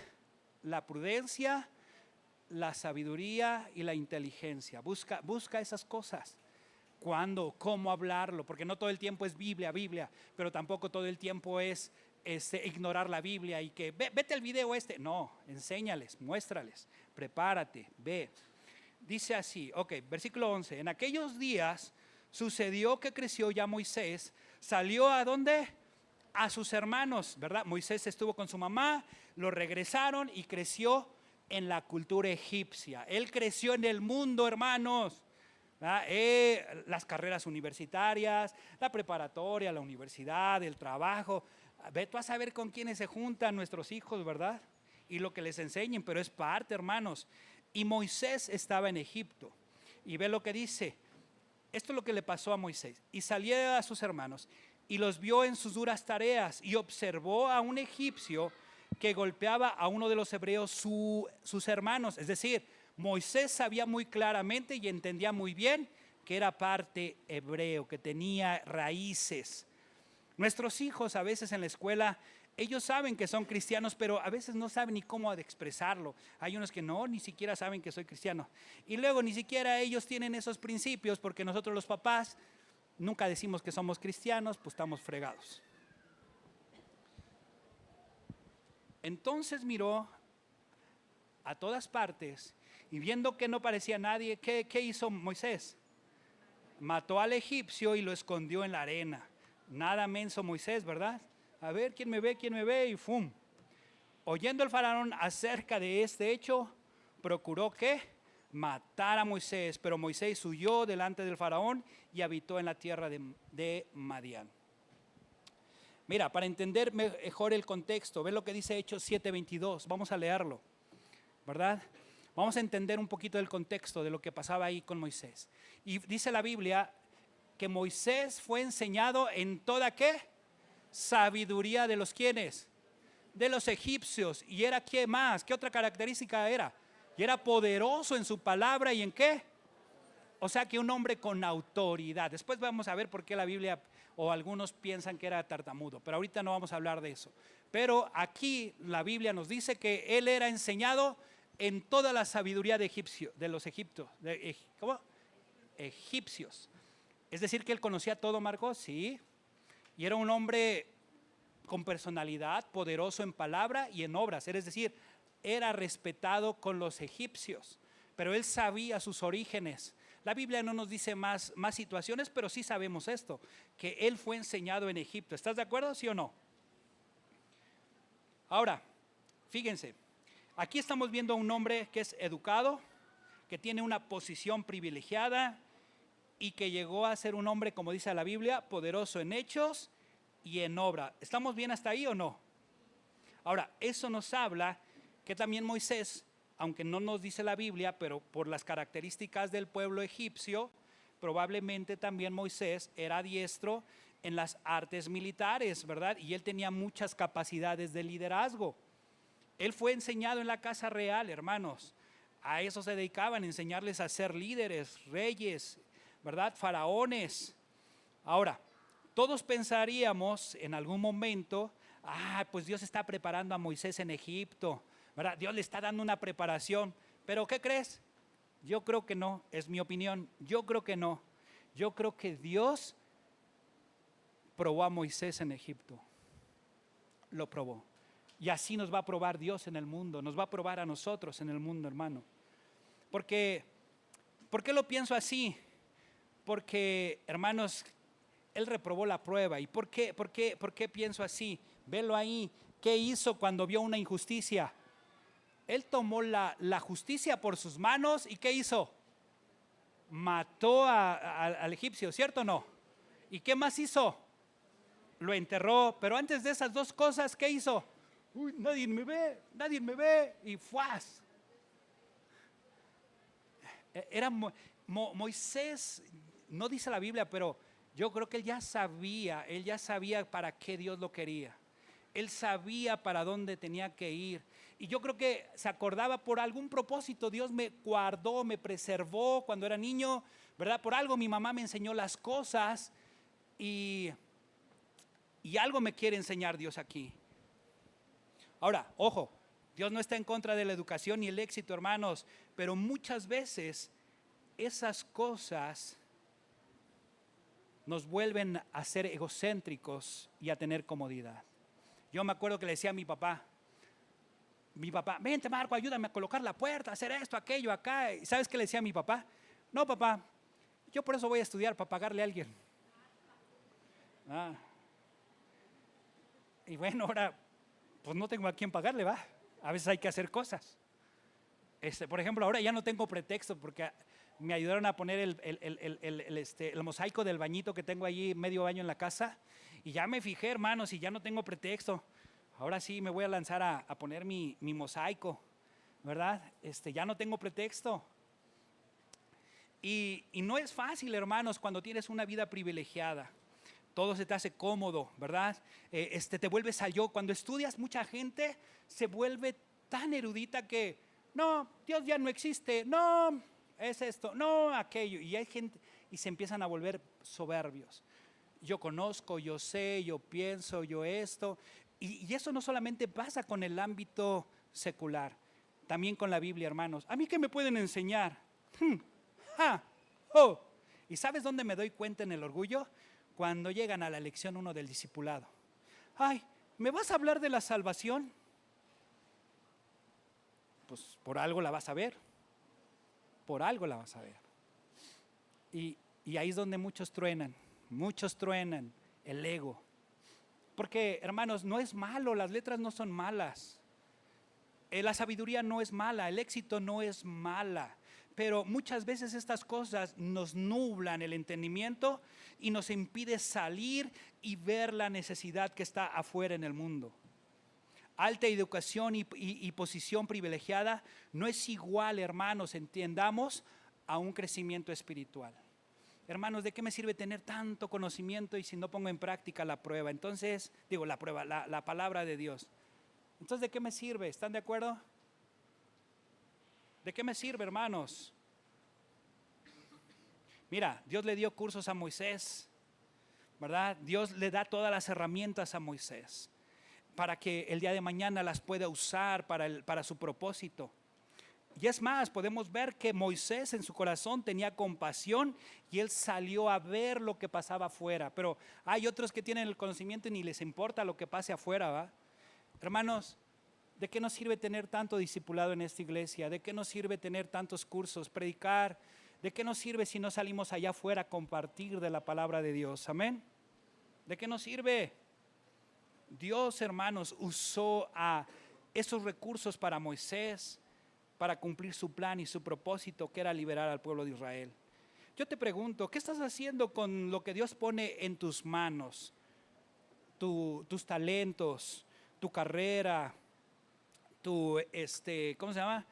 A: la prudencia, la sabiduría y la inteligencia. Busca esas cosas. ¿Cuándo? ¿Cómo hablarlo? Porque no todo el tiempo es Biblia, pero tampoco todo el tiempo es ignorar la Biblia y que vete al video No, enséñales, muéstrales, prepárate, ve. Dice así, versículo 11. En aquellos días sucedió que creció ya Moisés, salió ¿a dónde? A sus hermanos, ¿verdad? Moisés estuvo con su mamá, lo regresaron y creció en la cultura egipcia. Él creció en el mundo, hermanos. Las carreras universitarias, la preparatoria, la universidad, el trabajo. Ve tú a saber con quiénes se juntan nuestros hijos, ¿verdad? Y lo que les enseñen, pero es parte, hermanos. y Moisés estaba en Egipto. Y ve lo que dice. Esto es lo que le pasó a Moisés. Y salió a sus hermanos y los vio en sus duras tareas y observó a un egipcio que golpeaba a uno de los hebreos, sus hermanos. Es decir, Moisés sabía muy claramente y entendía muy bien que era parte hebreo, que tenía raíces. Nuestros hijos a veces en la escuela, ellos saben que son cristianos, pero a veces no saben ni cómo expresarlo. Hay unos que no, ni siquiera saben que soy cristiano. Y luego ni siquiera ellos tienen esos principios, porque nosotros los papás nunca decimos que somos cristianos, pues estamos fregados. Entonces miró a todas partes y viendo que no parecía nadie, ¿qué hizo Moisés? Mató al egipcio y lo escondió en la arena. Nada menso Moisés, ¿verdad? A ver, ¿quién me ve? Y ¡fum! Oyendo el faraón acerca de este hecho, procuró que matar a Moisés, pero Moisés huyó delante del faraón y habitó en la tierra de Madián. Mira, para entender mejor el contexto, ve lo que dice Hechos 7:22, vamos a leerlo, ¿verdad? Vamos a entender un poquito del contexto de lo que pasaba ahí con Moisés. Y dice la Biblia que Moisés fue enseñado en toda ¿qué? Sabiduría de los ¿quiénes? De los egipcios. ¿Y era qué más? ¿Qué otra característica era? Y era poderoso en su palabra y en qué. O sea que un hombre con autoridad. Después vamos a ver por qué la Biblia, o algunos piensan que era tartamudo, pero ahorita no vamos a hablar de eso. Pero aquí la Biblia nos dice que él era enseñado en toda la sabiduría de los egipcios. ¿Cómo? Egipcios. Es decir que él conocía todo, Marcos, sí. Y era un hombre con personalidad, poderoso en palabra y en obras. Es decir, era respetado con los egipcios, pero él sabía sus orígenes. La Biblia no nos dice más situaciones, pero sí sabemos esto, que él fue enseñado en Egipto. ¿Estás de acuerdo, sí o no? Ahora, fíjense, aquí estamos viendo a un hombre que es educado, que tiene una posición privilegiada y que llegó a ser un hombre, como dice la Biblia, poderoso en hechos y en obra. ¿Estamos bien hasta ahí o no? Ahora, eso nos habla que también Moisés, aunque no nos dice la Biblia, pero por las características del pueblo egipcio, probablemente también Moisés era diestro en las artes militares, ¿verdad? Y él tenía muchas capacidades de liderazgo. Él fue enseñado en la casa real, hermanos. A eso se dedicaban, a enseñarles a ser líderes, reyes, ¿verdad? Faraones. Ahora, todos pensaríamos en algún momento, pues Dios está preparando a Moisés en Egipto, ¿verdad? Dios le está dando una preparación. Pero ¿qué crees? Yo creo que no, es mi opinión. Yo creo que no. Yo creo que Dios probó a Moisés en Egipto. Lo probó. Y así nos va a probar Dios en el mundo. Nos va a probar a nosotros en el mundo, hermano. ¿Por qué lo pienso así? Porque, hermanos, Él reprobó la prueba. ¿Y por qué pienso así? Velo ahí. ¿Qué hizo cuando vio una injusticia? Él tomó la justicia por sus manos y ¿qué hizo? Mató al egipcio, ¿cierto o no? ¿Y qué más hizo? Lo enterró. Pero antes de esas dos cosas, ¿qué hizo? Nadie me ve. Y ¡fuas! Era Moisés, no dice la Biblia, pero yo creo que él ya sabía para qué Dios lo quería. Él sabía para dónde tenía que ir. Y yo creo que se acordaba por algún propósito. Dios me guardó, me preservó cuando era niño, ¿verdad? Por algo mi mamá me enseñó las cosas y algo me quiere enseñar Dios aquí. Ahora, ojo, Dios no está en contra de la educación y el éxito, hermanos, pero muchas veces esas cosas nos vuelven a ser egocéntricos y a tener comodidad. Yo me acuerdo que le decía a mi papá, vente Marco, ayúdame a colocar la puerta, hacer esto, aquello, acá. ¿Y sabes qué le decía a mi papá? No, papá, yo por eso voy a estudiar, para pagarle a alguien. Y bueno, ahora, pues no tengo a quién pagarle, ¿va? A veces hay que hacer cosas. Por ejemplo, ahora ya no tengo pretexto porque me ayudaron a poner el mosaico del bañito que tengo allí, medio baño en la casa. Y ya me fijé, hermanos, y ya no tengo pretexto. Ahora sí me voy a lanzar a poner mi mosaico, ¿verdad? Ya no tengo pretexto. Y no es fácil, hermanos, cuando tienes una vida privilegiada. Todo se te hace cómodo, ¿verdad? Te vuelves al yo. Cuando estudias, mucha gente se vuelve tan erudita que, no, Dios ya no existe, no, es esto, no, aquello. Y hay gente, y se empiezan a volver soberbios. Yo conozco, yo sé, yo pienso, yo esto. Y eso no solamente pasa con el ámbito secular, también con la Biblia, hermanos. ¿A mí qué me pueden enseñar? Ja, oh. ¿Y sabes dónde me doy cuenta en el orgullo? Cuando llegan a la lección 1 del discipulado. Ay, ¿me vas a hablar de la salvación? Pues por algo la vas a ver. Por algo la vas a ver. Y ahí es donde muchos truenan el ego. Porque, hermanos, no es malo, las letras no son malas. La sabiduría no es mala, el éxito no es mala. Pero muchas veces estas cosas nos nublan el entendimiento y nos impide salir y ver la necesidad que está afuera en el mundo. Alta educación y posición privilegiada no es igual, hermanos, entendamos, a un crecimiento espiritual. Hermanos, ¿de qué me sirve tener tanto conocimiento y si no pongo en práctica la prueba? Entonces, la palabra de Dios. Entonces, ¿de qué me sirve? ¿Están de acuerdo? ¿De qué me sirve, hermanos? Mira, Dios le dio cursos a Moisés, ¿verdad? Dios le da todas las herramientas a Moisés para que el día de mañana las pueda usar para su propósito. Y es más, podemos ver que Moisés en su corazón tenía compasión y él salió a ver lo que pasaba afuera. Pero hay otros que tienen el conocimiento y ni les importa lo que pase afuera, ¿va? Hermanos, ¿de qué nos sirve tener tanto discipulado en esta iglesia? ¿De qué nos sirve tener tantos cursos, predicar? ¿De qué nos sirve si no salimos allá afuera a compartir de la palabra de Dios? Amén. ¿De qué nos sirve? Dios, hermanos, usó a esos recursos para Moisés, para cumplir su plan y su propósito, que era liberar al pueblo de Israel. Yo te pregunto, ¿qué estás haciendo con lo que Dios pone en tus manos? Tus talentos, tu carrera, ¿cómo se llama?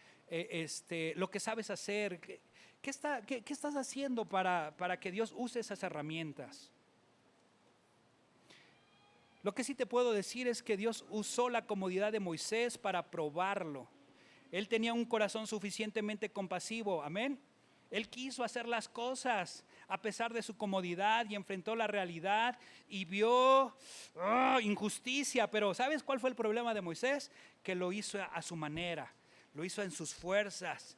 A: Lo que sabes hacer. ¿Qué estás haciendo para que Dios use esas herramientas? Lo que sí te puedo decir es que Dios usó la comodidad de Moisés para probarlo. Él tenía un corazón suficientemente compasivo, amén. Él quiso hacer las cosas a pesar de su comodidad y enfrentó la realidad y vio injusticia. Pero ¿sabes cuál fue el problema de Moisés? Que lo hizo a su manera, lo hizo en sus fuerzas.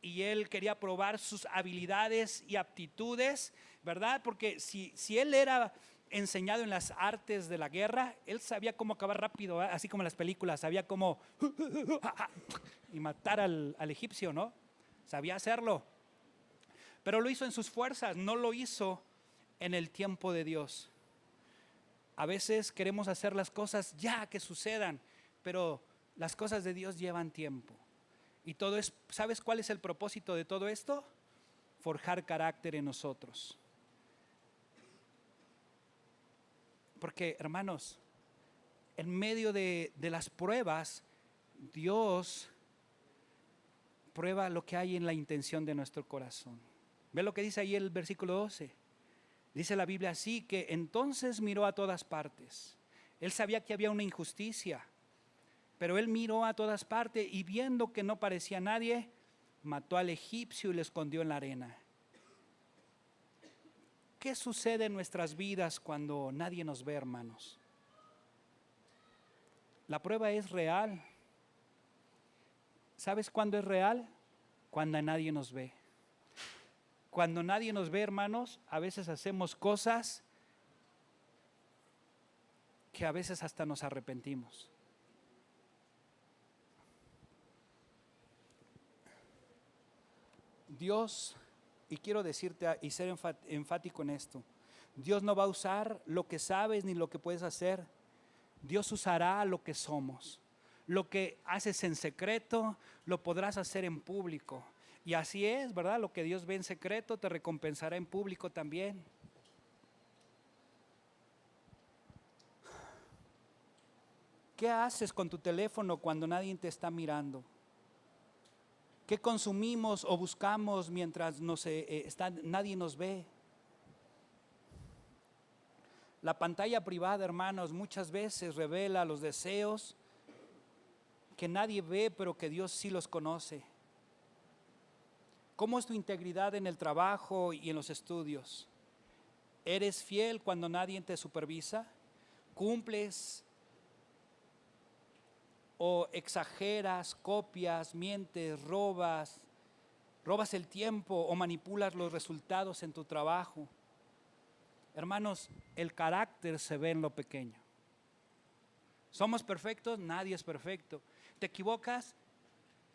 A: Y él quería probar sus habilidades y aptitudes, ¿verdad? Porque si él era enseñado en las artes de la guerra, él sabía cómo acabar rápido, así como en las películas, sabía cómo y matar al egipcio, ¿no? Sabía hacerlo. Pero lo hizo en sus fuerzas, no lo hizo en el tiempo de Dios. A veces queremos hacer las cosas ya que sucedan, pero las cosas de Dios llevan tiempo. Y todo es, ¿sabes cuál es el propósito de todo esto? Forjar carácter en nosotros. Porque, hermanos, en medio de las pruebas, Dios prueba lo que hay en la intención de nuestro corazón. Ve lo que dice ahí el versículo 12. Dice la Biblia así, que entonces miró a todas partes. Él sabía que había una injusticia, pero él miró a todas partes y viendo que no parecía nadie, mató al egipcio y lo escondió en la arena. ¿Qué sucede en nuestras vidas cuando nadie nos ve, hermanos? La prueba es real. ¿Sabes cuándo es real? Cuando nadie nos ve. Cuando nadie nos ve, hermanos, a veces hacemos cosas que a veces hasta nos arrepentimos. Dios, y quiero decirte y ser enfático en esto, Dios no va a usar lo que sabes ni lo que puedes hacer. Dios usará lo que somos. Lo que haces en secreto, lo podrás hacer en público. Y así es, ¿verdad? Lo que Dios ve en secreto te recompensará en público también. ¿Qué haces con tu teléfono cuando nadie te está mirando? ¿Qué consumimos o buscamos mientras nadie nos ve? La pantalla privada, hermanos, muchas veces revela los deseos que nadie ve, pero que Dios sí los conoce. ¿Cómo es tu integridad en el trabajo y en los estudios? ¿Eres fiel cuando nadie te supervisa? ¿Cumples o exageras, copias, mientes, robas el tiempo o manipulas los resultados en tu trabajo? Hermanos, el carácter se ve en lo pequeño. ¿Somos perfectos? Nadie es perfecto. ¿Te equivocas?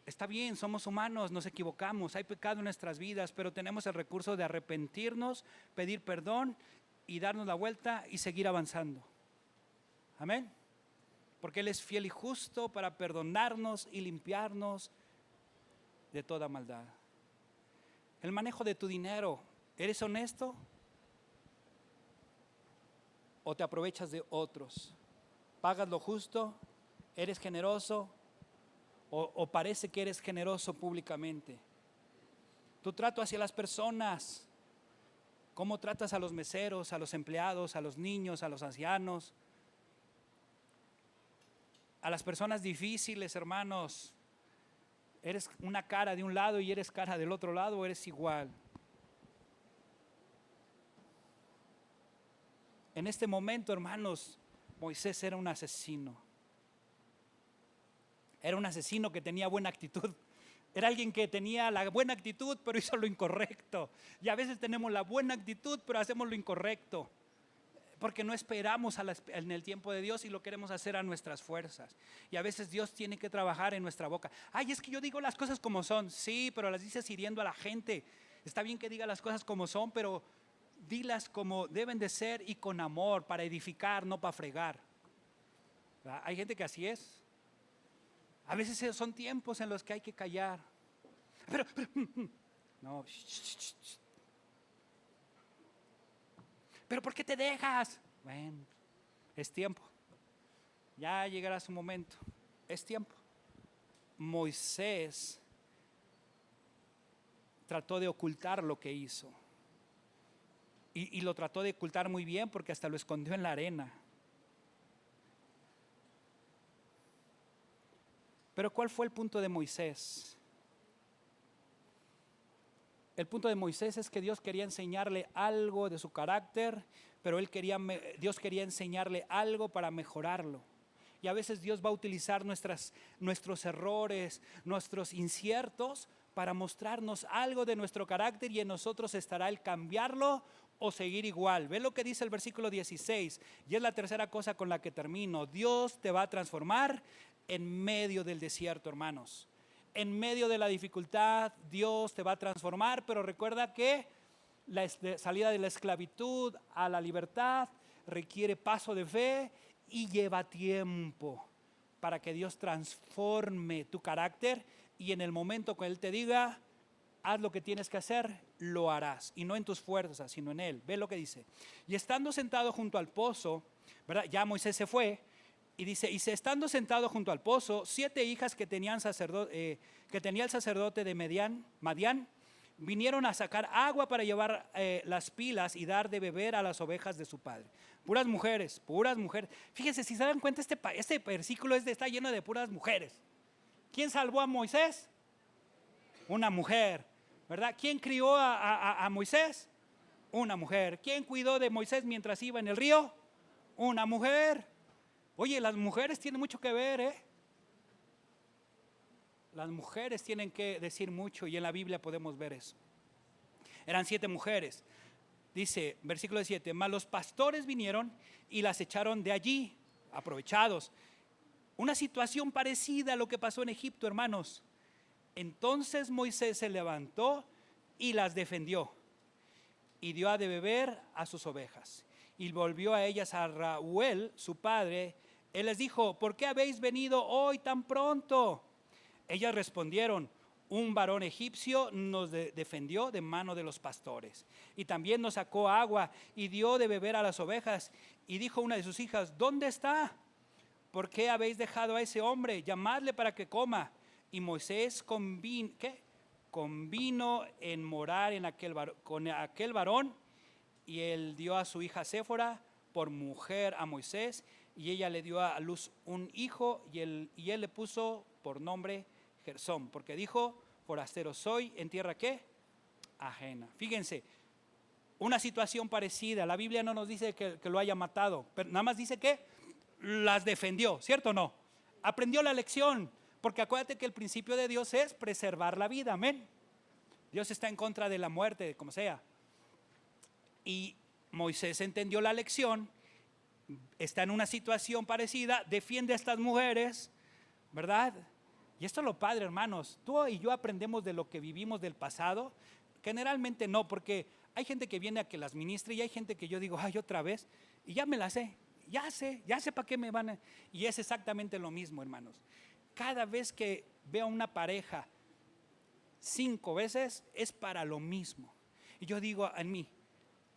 A: Está bien, somos humanos, nos equivocamos, hay pecado en nuestras vidas, pero tenemos el recurso de arrepentirnos, pedir perdón y darnos la vuelta y seguir avanzando. Amén. Porque Él es fiel y justo para perdonarnos y limpiarnos de toda maldad. El manejo de tu dinero, ¿eres honesto? ¿O te aprovechas de otros? ¿Pagas lo justo? ¿Eres generoso? ¿O parece que eres generoso públicamente? Tu trato hacia las personas, ¿cómo tratas a los meseros, a los empleados, a los niños, a los ancianos? A las personas difíciles, hermanos, ¿eres una cara de un lado y eres cara del otro lado o eres igual? En este momento, hermanos, Moisés era un asesino. Era un asesino que tenía buena actitud. Era alguien que tenía la buena actitud, pero hizo lo incorrecto. Y a veces tenemos la buena actitud, pero hacemos lo incorrecto. Porque no esperamos en el tiempo de Dios y lo queremos hacer a nuestras fuerzas. Y a veces Dios tiene que trabajar en nuestra boca. Ay, es que yo digo las cosas como son. Sí, pero las dices hiriendo a la gente. Está bien que diga las cosas como son, pero dilas como deben de ser y con amor, para edificar, no para fregar. ¿Verdad? Hay gente que así es. A veces son tiempos en los que hay que callar. Pero no. ¿Pero por qué te dejas? Bueno, es tiempo. Ya llegará su momento. Es tiempo. Moisés trató de ocultar lo que hizo. Y lo trató de ocultar muy bien porque hasta lo escondió en la arena. Pero ¿cuál fue el punto de Moisés? El punto de Moisés es que Dios quería enseñarle algo de su carácter, pero Dios quería enseñarle algo para mejorarlo. Y a veces Dios va a utilizar nuestros errores, nuestros inciertos, para mostrarnos algo de nuestro carácter, y en nosotros estará el cambiarlo o seguir igual. Ve lo que dice el versículo 16, y es la tercera cosa con la que termino. Dios te va a transformar en medio del desierto, hermanos. En medio de la dificultad, Dios te va a transformar, pero recuerda que la salida de la esclavitud a la libertad requiere paso de fe y lleva tiempo para que Dios transforme tu carácter, y en el momento que Él te diga, haz lo que tienes que hacer, lo harás, y no en tus fuerzas, sino en Él. Ve lo que dice. Y estando sentado junto al pozo, ¿verdad? Ya Moisés se fue. Y dice, y estando sentado junto al pozo, 7 hijas que tenía el sacerdote de Madián, vinieron a sacar agua para llevar las pilas y dar de beber a las ovejas de su padre. Puras mujeres. Fíjense, si se dan cuenta, este versículo está lleno de puras mujeres. ¿Quién salvó a Moisés? Una mujer, ¿verdad? ¿Quién crió a Moisés? Una mujer. ¿Quién cuidó de Moisés mientras iba en el río? Una mujer. Oye, las mujeres tienen mucho que ver, ¿eh? Las mujeres tienen que decir mucho, y en la Biblia podemos ver eso. Eran 7 mujeres. Dice, versículo 7, mas los pastores vinieron y las echaron de allí, aprovechados. Una situación parecida a lo que pasó en Egipto, hermanos. Entonces Moisés se levantó y las defendió, y dio a de beber a sus ovejas. Y volvió a ellas a Reuel, su padre. Él les dijo, ¿por qué habéis venido hoy tan pronto? Ellas respondieron, un varón egipcio nos defendió de mano de los pastores, y también nos sacó agua y dio de beber a las ovejas. Y dijo una de sus hijas, ¿dónde está? ¿Por qué habéis dejado a ese hombre? Llamadle para que coma. Y Moisés convino en morar con aquel varón, y él dio a su hija Séfora por mujer a Moisés, y ella le dio a luz un hijo, y él le puso por nombre Gersón, porque dijo: forastero soy en tierra ¿qué? Ajena. Fíjense, una situación parecida. La Biblia no nos dice que lo haya matado, pero nada más dice que las defendió, ¿cierto o no? Aprendió la lección, porque acuérdate que el principio de Dios es preservar la vida, amén. Dios está en contra de la muerte, como sea. Y Moisés entendió la lección, está en una situación parecida, defiende a estas mujeres, ¿verdad? Y esto es lo padre, hermanos. Tú y yo aprendemos de lo que vivimos del pasado. Generalmente no, porque hay gente que viene a que las ministre, y hay gente que yo digo: ay, otra vez, y ya me la sé, ya sé para qué me van a... Y es exactamente lo mismo, hermanos. Cada vez que veo a una pareja 5 veces es para lo mismo. Y yo digo en mí: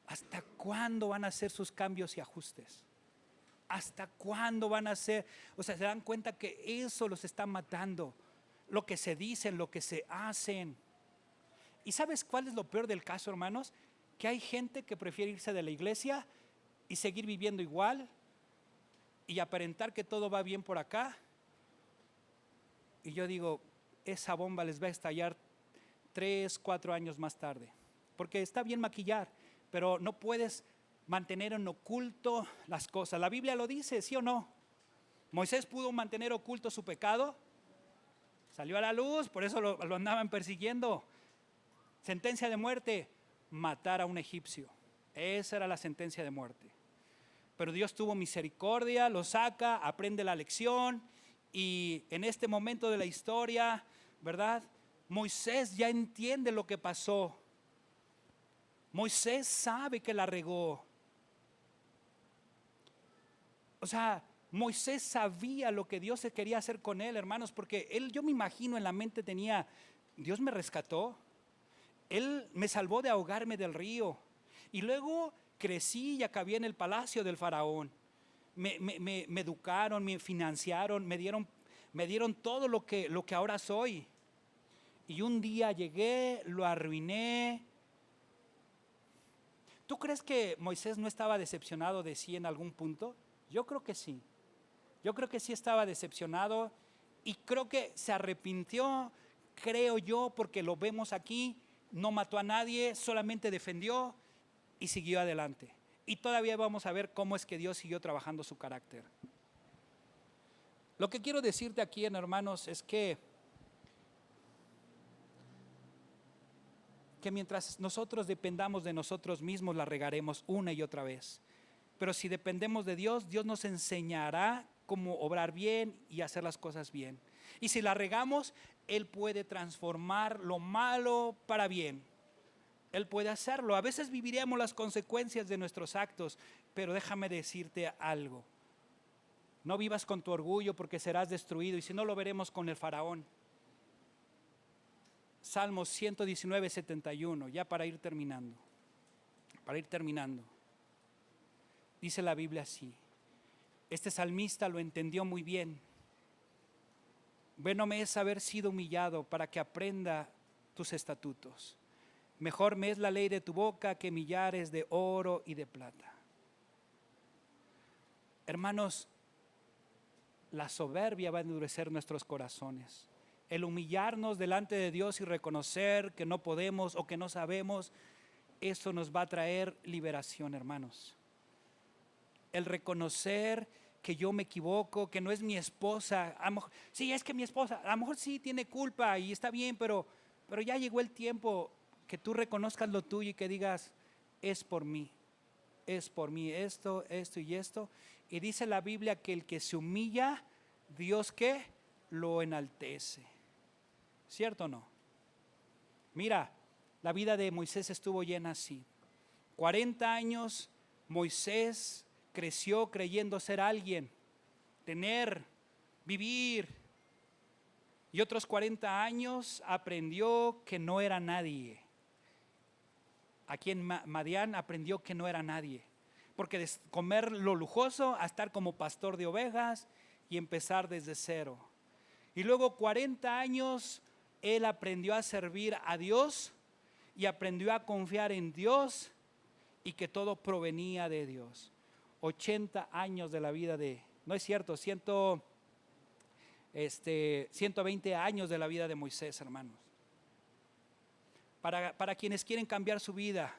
A: ¿hasta cuándo van a hacer sus cambios y ajustes? ¿Hasta cuándo van a hacer? O sea, se dan cuenta que eso los está matando, lo que se dicen, lo que se hacen. ¿Y sabes cuál es lo peor del caso, hermanos? Que hay gente que prefiere irse de la iglesia y seguir viviendo igual y aparentar que todo va bien por acá. Y yo digo: esa bomba les va a estallar 3, 4 años más tarde, porque está bien maquillar, pero no puedes mantener en oculto las cosas. La Biblia lo dice, ¿sí o no? Moisés pudo mantener oculto su pecado, salió a la luz, por eso lo andaban persiguiendo. Sentencia de muerte: matar a un egipcio. Esa era la sentencia de muerte. Pero Dios tuvo misericordia, lo saca, aprende la lección, y en este momento de la historia, ¿verdad? Moisés ya entiende lo que pasó. Moisés sabe que la regó. O sea, Moisés sabía lo que Dios quería hacer con él, hermanos, porque él, yo me imagino, en la mente tenía: Dios me rescató, Él me salvó de ahogarme del río, y luego crecí y acabé en el palacio del faraón. Me educaron, me financiaron, me dieron todo lo que ahora soy. Y un día llegué, lo arruiné. ¿Tú crees que Moisés no estaba decepcionado de sí en algún punto? Yo creo que sí. Yo creo que sí estaba decepcionado, y creo que se arrepintió, creo yo, porque lo vemos aquí. No mató a nadie, solamente defendió y siguió adelante. Y todavía vamos a ver cómo es que Dios siguió trabajando su carácter. Lo que quiero decirte aquí, hermanos, es que mientras nosotros dependamos de nosotros mismos, la regaremos una y otra vez. Pero si dependemos de Dios, Dios nos enseñará cómo obrar bien y hacer las cosas bien. Y si la regamos, Él puede transformar lo malo para bien. Él puede hacerlo. A veces viviremos las consecuencias de nuestros actos, pero déjame decirte algo: no vivas con tu orgullo, porque serás destruido, y si no, lo veremos con el faraón. Salmos 119, 71, ya para ir terminando. Dice la Biblia así. Este salmista lo entendió muy bien. Bueno me es haber sido humillado, para que aprenda tus estatutos. Mejor me es la ley de tu boca que millares de oro y de plata. Hermanos, la soberbia va a endurecer nuestros corazones. El humillarnos delante de Dios y reconocer que no podemos o que no sabemos, eso nos va a traer liberación, hermanos. El reconocer que yo me equivoco, que no es mi esposa. A lo mejor, sí, es que mi esposa, a lo mejor sí tiene culpa y está bien, pero ya llegó el tiempo que tú reconozcas lo tuyo y que digas: es por mí, esto y esto. Y dice la Biblia que el que se humilla, Dios ¿qué? Lo enaltece. ¿Cierto o no? Mira, la vida de Moisés estuvo llena así. 40 años Moisés creció creyendo ser alguien, vivir. Y otros 40 años aprendió que no era nadie. Aquí en Madián aprendió que no era nadie, porque de comer lo lujoso a estar como pastor de ovejas y empezar desde cero. Y luego 40 años él aprendió a servir a Dios y aprendió a confiar en Dios y que todo provenía de Dios. 80 años de la vida de, no es cierto, 120 años de la vida de Moisés, hermanos. Para quienes quieren cambiar su vida,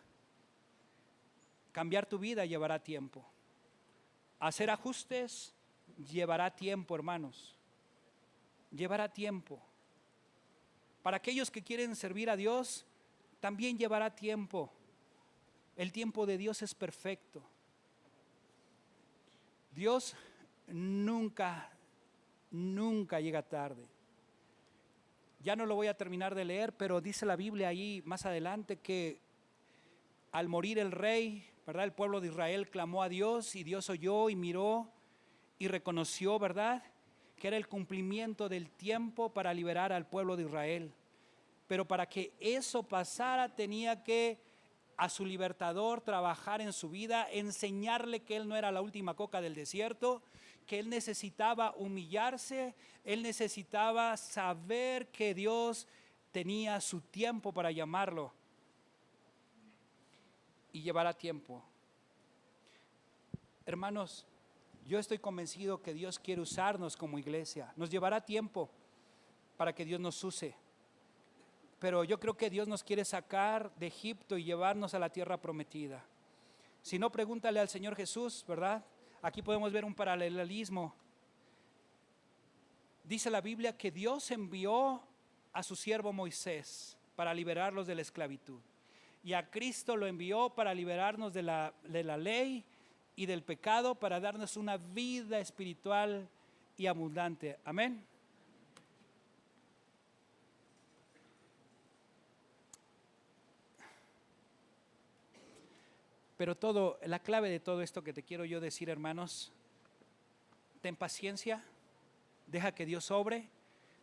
A: cambiar tu vida llevará tiempo. Hacer ajustes llevará tiempo, hermanos. Llevará tiempo. Para aquellos que quieren servir a Dios, también llevará tiempo. El tiempo de Dios es perfecto. Dios nunca llega tarde. Ya no lo voy a terminar de leer, pero dice la Biblia ahí más adelante que al morir el rey, ¿verdad? El pueblo de Israel clamó a Dios y Dios oyó y miró y reconoció, ¿verdad?, que era el cumplimiento del tiempo para liberar al pueblo de Israel. Pero para que eso pasara tenía que a su libertador trabajar en su vida, enseñarle que él no era la última coca del desierto, que él necesitaba humillarse, él necesitaba saber que Dios tenía su tiempo para llamarlo. Y llevará tiempo. Hermanos, yo estoy convencido que Dios quiere usarnos como iglesia. Nos llevará tiempo para que Dios nos use. Pero yo creo que Dios nos quiere sacar de Egipto y llevarnos a la tierra prometida. Si no, pregúntale al Señor Jesús, ¿verdad? Aquí podemos ver un paralelismo. Dice la Biblia que Dios envió a su siervo Moisés para liberarlos de la esclavitud. Y a Cristo lo envió para liberarnos de la ley y del pecado, para darnos una vida espiritual y abundante. Amén. Pero la clave de todo esto que te quiero yo decir, hermanos, ten paciencia, deja que Dios obre.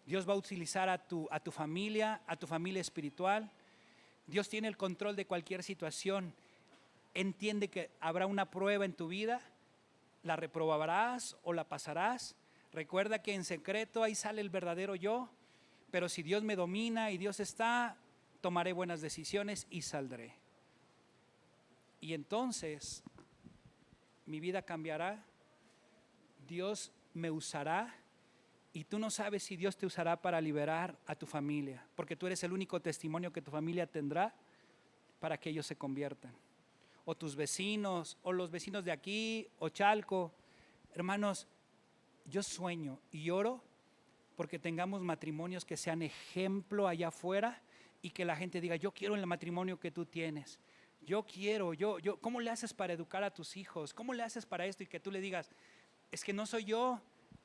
A: Dios va a utilizar a tu familia espiritual. Dios tiene el control de cualquier situación. Entiende que habrá una prueba en tu vida, la reprobarás o la pasarás. Recuerda que en secreto ahí sale el verdadero yo, pero si Dios me domina y Dios está, tomaré buenas decisiones y saldré. Y entonces mi vida cambiará, Dios me usará y tú no sabes si Dios te usará para liberar a tu familia, porque tú eres el único testimonio que tu familia tendrá para que ellos se conviertan. O tus vecinos, o los vecinos de aquí, o Chalco. Hermanos, yo sueño y oro porque tengamos matrimonios que sean ejemplo allá afuera y que la gente diga, yo quiero el matrimonio que tú tienes. Yo quiero, ¿cómo le haces para educar a tus hijos? ¿Cómo le haces para esto? Y que tú le digas, es que no soy yo,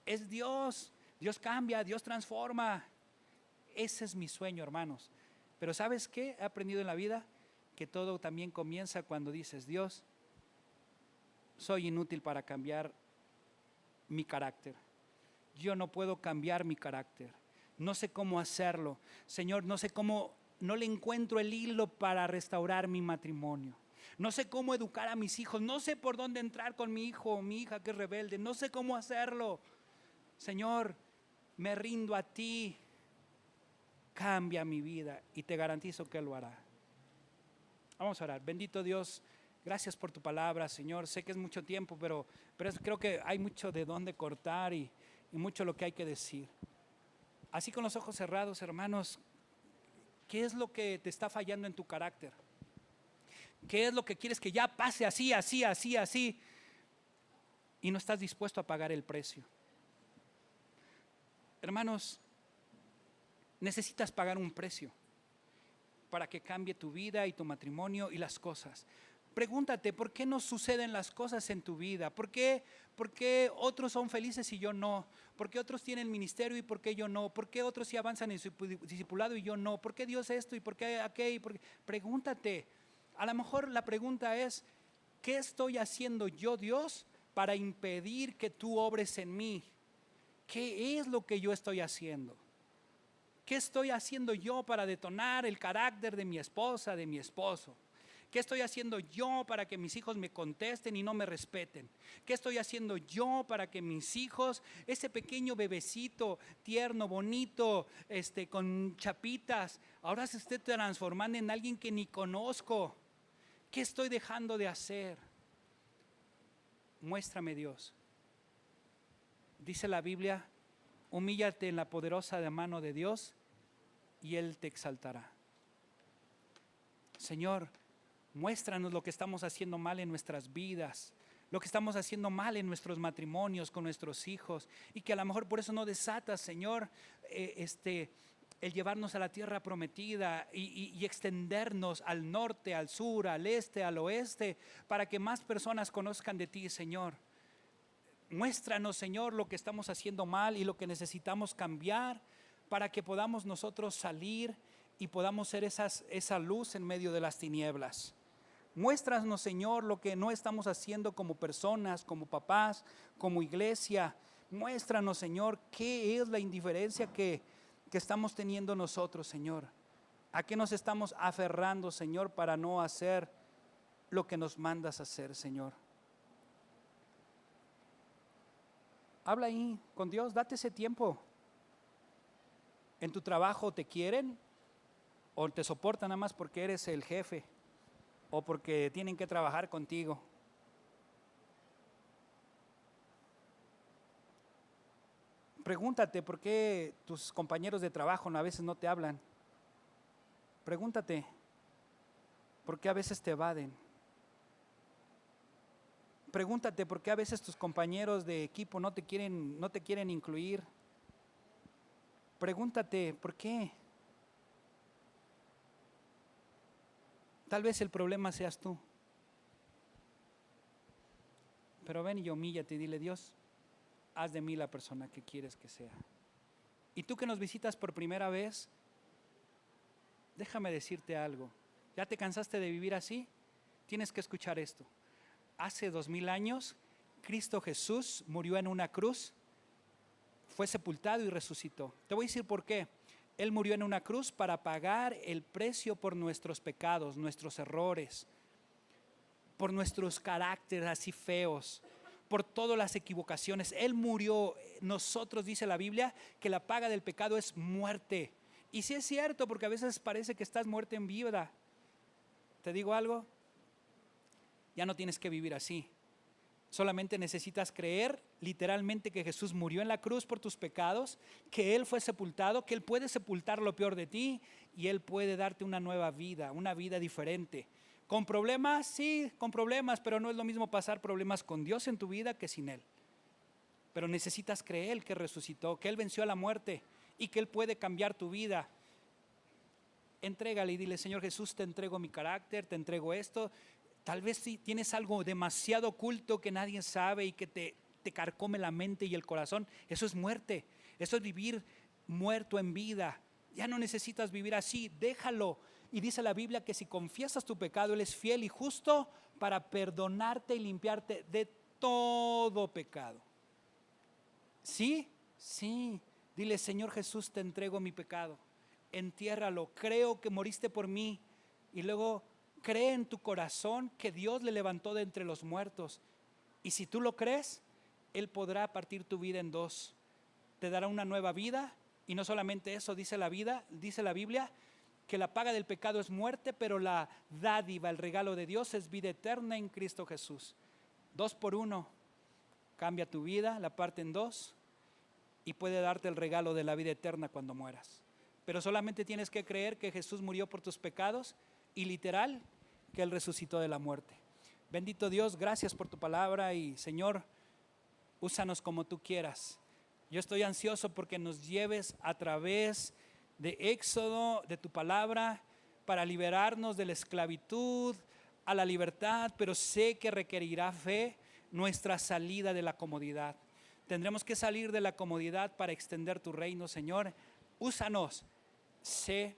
A: es Dios. Dios cambia, Dios transforma. Ese es mi sueño, hermanos. Pero ¿sabes qué? He aprendido en la vida que todo también comienza cuando dices, Dios, soy inútil para cambiar mi carácter. Yo no puedo cambiar mi carácter. No sé cómo hacerlo. Señor, no le encuentro el hilo para restaurar mi matrimonio. No sé cómo educar a mis hijos. No sé por dónde entrar con mi hijo o mi hija que es rebelde. No sé cómo hacerlo. Señor, me rindo a ti. Cambia mi vida y te garantizo que Él lo hará. Vamos a orar. Bendito Dios, gracias por tu palabra, Señor. Sé que es mucho tiempo, pero creo que hay mucho de dónde cortar y mucho lo que hay que decir. Así con los ojos cerrados, hermanos, ¿qué es lo que te está fallando en tu carácter? ¿Qué es lo que quieres que ya pase así, así, así, así? Y no estás dispuesto a pagar el precio. Hermanos, necesitas pagar un precio para que cambie tu vida y tu matrimonio y las cosas. Pregúntate, ¿por qué no suceden las cosas en tu vida? ¿Por qué otros son felices y yo no? ¿Por qué otros tienen ministerio y por qué yo no? ¿Por qué otros sí avanzan en su discipulado y yo no? ¿Por qué Dios esto y por qué aquello? Pregúntate. A lo mejor la pregunta es, ¿qué estoy haciendo yo, Dios, para impedir que tú obres en mí? ¿Qué es lo que yo estoy haciendo? ¿Qué estoy haciendo yo para detonar el carácter de mi esposa, de mi esposo? ¿Qué estoy haciendo yo para que mis hijos me contesten y no me respeten? ¿Qué estoy haciendo yo para que mis hijos, ese pequeño bebecito tierno, bonito, con chapitas, ahora se esté transformando en alguien que ni conozco? ¿Qué estoy dejando de hacer? Muéstrame, Dios. Dice la Biblia, humíllate en la poderosa mano de Dios y Él te exaltará. Señor, muéstranos lo que estamos haciendo mal en nuestras vidas, lo que estamos haciendo mal en nuestros matrimonios, con nuestros hijos, y que a lo mejor por eso no desatas, Señor, el llevarnos a la tierra prometida y extendernos al norte, al sur, al este, al oeste, para que más personas conozcan de ti, Señor. Muéstranos, Señor, lo que estamos haciendo mal y lo que necesitamos cambiar para que podamos nosotros salir y podamos ser esa luz en medio de las tinieblas. Muéstranos, Señor, lo que no estamos haciendo como personas, como papás, como iglesia. Muéstranos, Señor, qué es la indiferencia que estamos teniendo nosotros, Señor. ¿A qué nos estamos aferrando, Señor, para no hacer lo que nos mandas hacer, Señor? Habla ahí con Dios, date ese tiempo. ¿En tu trabajo te quieren o te soportan nada más porque eres el jefe o porque tienen que trabajar contigo? Pregúntate por qué tus compañeros de trabajo a veces no te hablan. Pregúntate por qué a veces te evaden. Pregúntate por qué a veces tus compañeros de equipo no te quieren incluir. Pregúntate por qué. Tal vez el problema seas tú. Pero ven y humíllate y dile: Dios, haz de mí la persona que quieres que sea. Y tú que nos visitas por primera vez, déjame decirte algo. ¿Ya te cansaste de vivir así? Tienes que escuchar esto. Hace 2000 años, Cristo Jesús murió en una cruz, fue sepultado y resucitó. Te voy a decir por qué. Él murió en una cruz para pagar el precio por nuestros pecados, nuestros errores, por nuestros caracteres así feos, por todas las equivocaciones. Él murió. Nosotros, dice la Biblia, que la paga del pecado es muerte. Y sí es cierto, porque a veces parece que estás muerto en vida. ¿Te digo algo? Ya no tienes que vivir así. Solamente necesitas creer literalmente que Jesús murió en la cruz por tus pecados, que Él fue sepultado, que Él puede sepultar lo peor de ti y Él puede darte una nueva vida, una vida diferente. ¿Con problemas? Sí, con problemas, pero no es lo mismo pasar problemas con Dios en tu vida que sin Él. Pero necesitas creer que resucitó, que Él venció a la muerte y que Él puede cambiar tu vida. Entrégale y dile: Señor Jesús, te entrego mi carácter, te entrego esto. Tal vez si tienes algo demasiado oculto que nadie sabe y que te carcome la mente y el corazón. Eso es muerte, eso es vivir muerto en vida. Ya no necesitas vivir así, déjalo. Y dice la Biblia que si confiesas tu pecado, Él es fiel y justo para perdonarte y limpiarte de todo pecado. ¿Sí? Sí. Dile: Señor Jesús, te entrego mi pecado. Entiérralo, creo que moriste por mí. Y luego cree en tu corazón que Dios le levantó de entre los muertos. Y si tú lo crees, Él podrá partir tu vida en dos. Te dará una nueva vida. Y no solamente eso, dice la Biblia, que la paga del pecado es muerte, pero la dádiva, el regalo de Dios es vida eterna en Cristo Jesús. 2 por 1. Cambia tu vida, la parte en dos, y puede darte el regalo de la vida eterna cuando mueras. Pero solamente tienes que creer que Jesús murió por tus pecados y literal que Él resucitó de la muerte. Bendito Dios, gracias por tu palabra y Señor, úsanos como tú quieras. Yo estoy ansioso porque nos lleves a través de Éxodo, de tu palabra, para liberarnos de la esclavitud a la libertad, pero sé que requerirá fe nuestra salida de la comodidad. Tendremos que salir de la comodidad para extender tu reino, Señor. Úsanos. Sé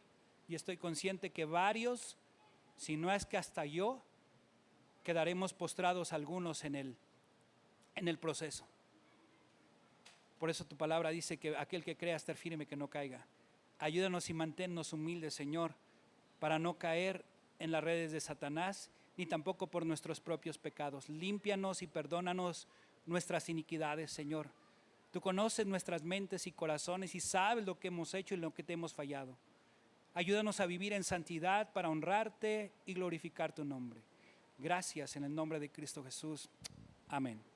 A: y estoy consciente que varios, si no es que hasta yo, quedaremos postrados algunos en el proceso. Por eso tu palabra dice que aquel que crea estar firme, que no caiga. Ayúdanos y manténnos humildes, Señor, para no caer en las redes de Satanás, ni tampoco por nuestros propios pecados. Límpianos y perdónanos nuestras iniquidades, Señor. Tú conoces nuestras mentes y corazones y sabes lo que hemos hecho y lo que te hemos fallado. Ayúdanos a vivir en santidad para honrarte y glorificar tu nombre. Gracias en el nombre de Cristo Jesús. Amén.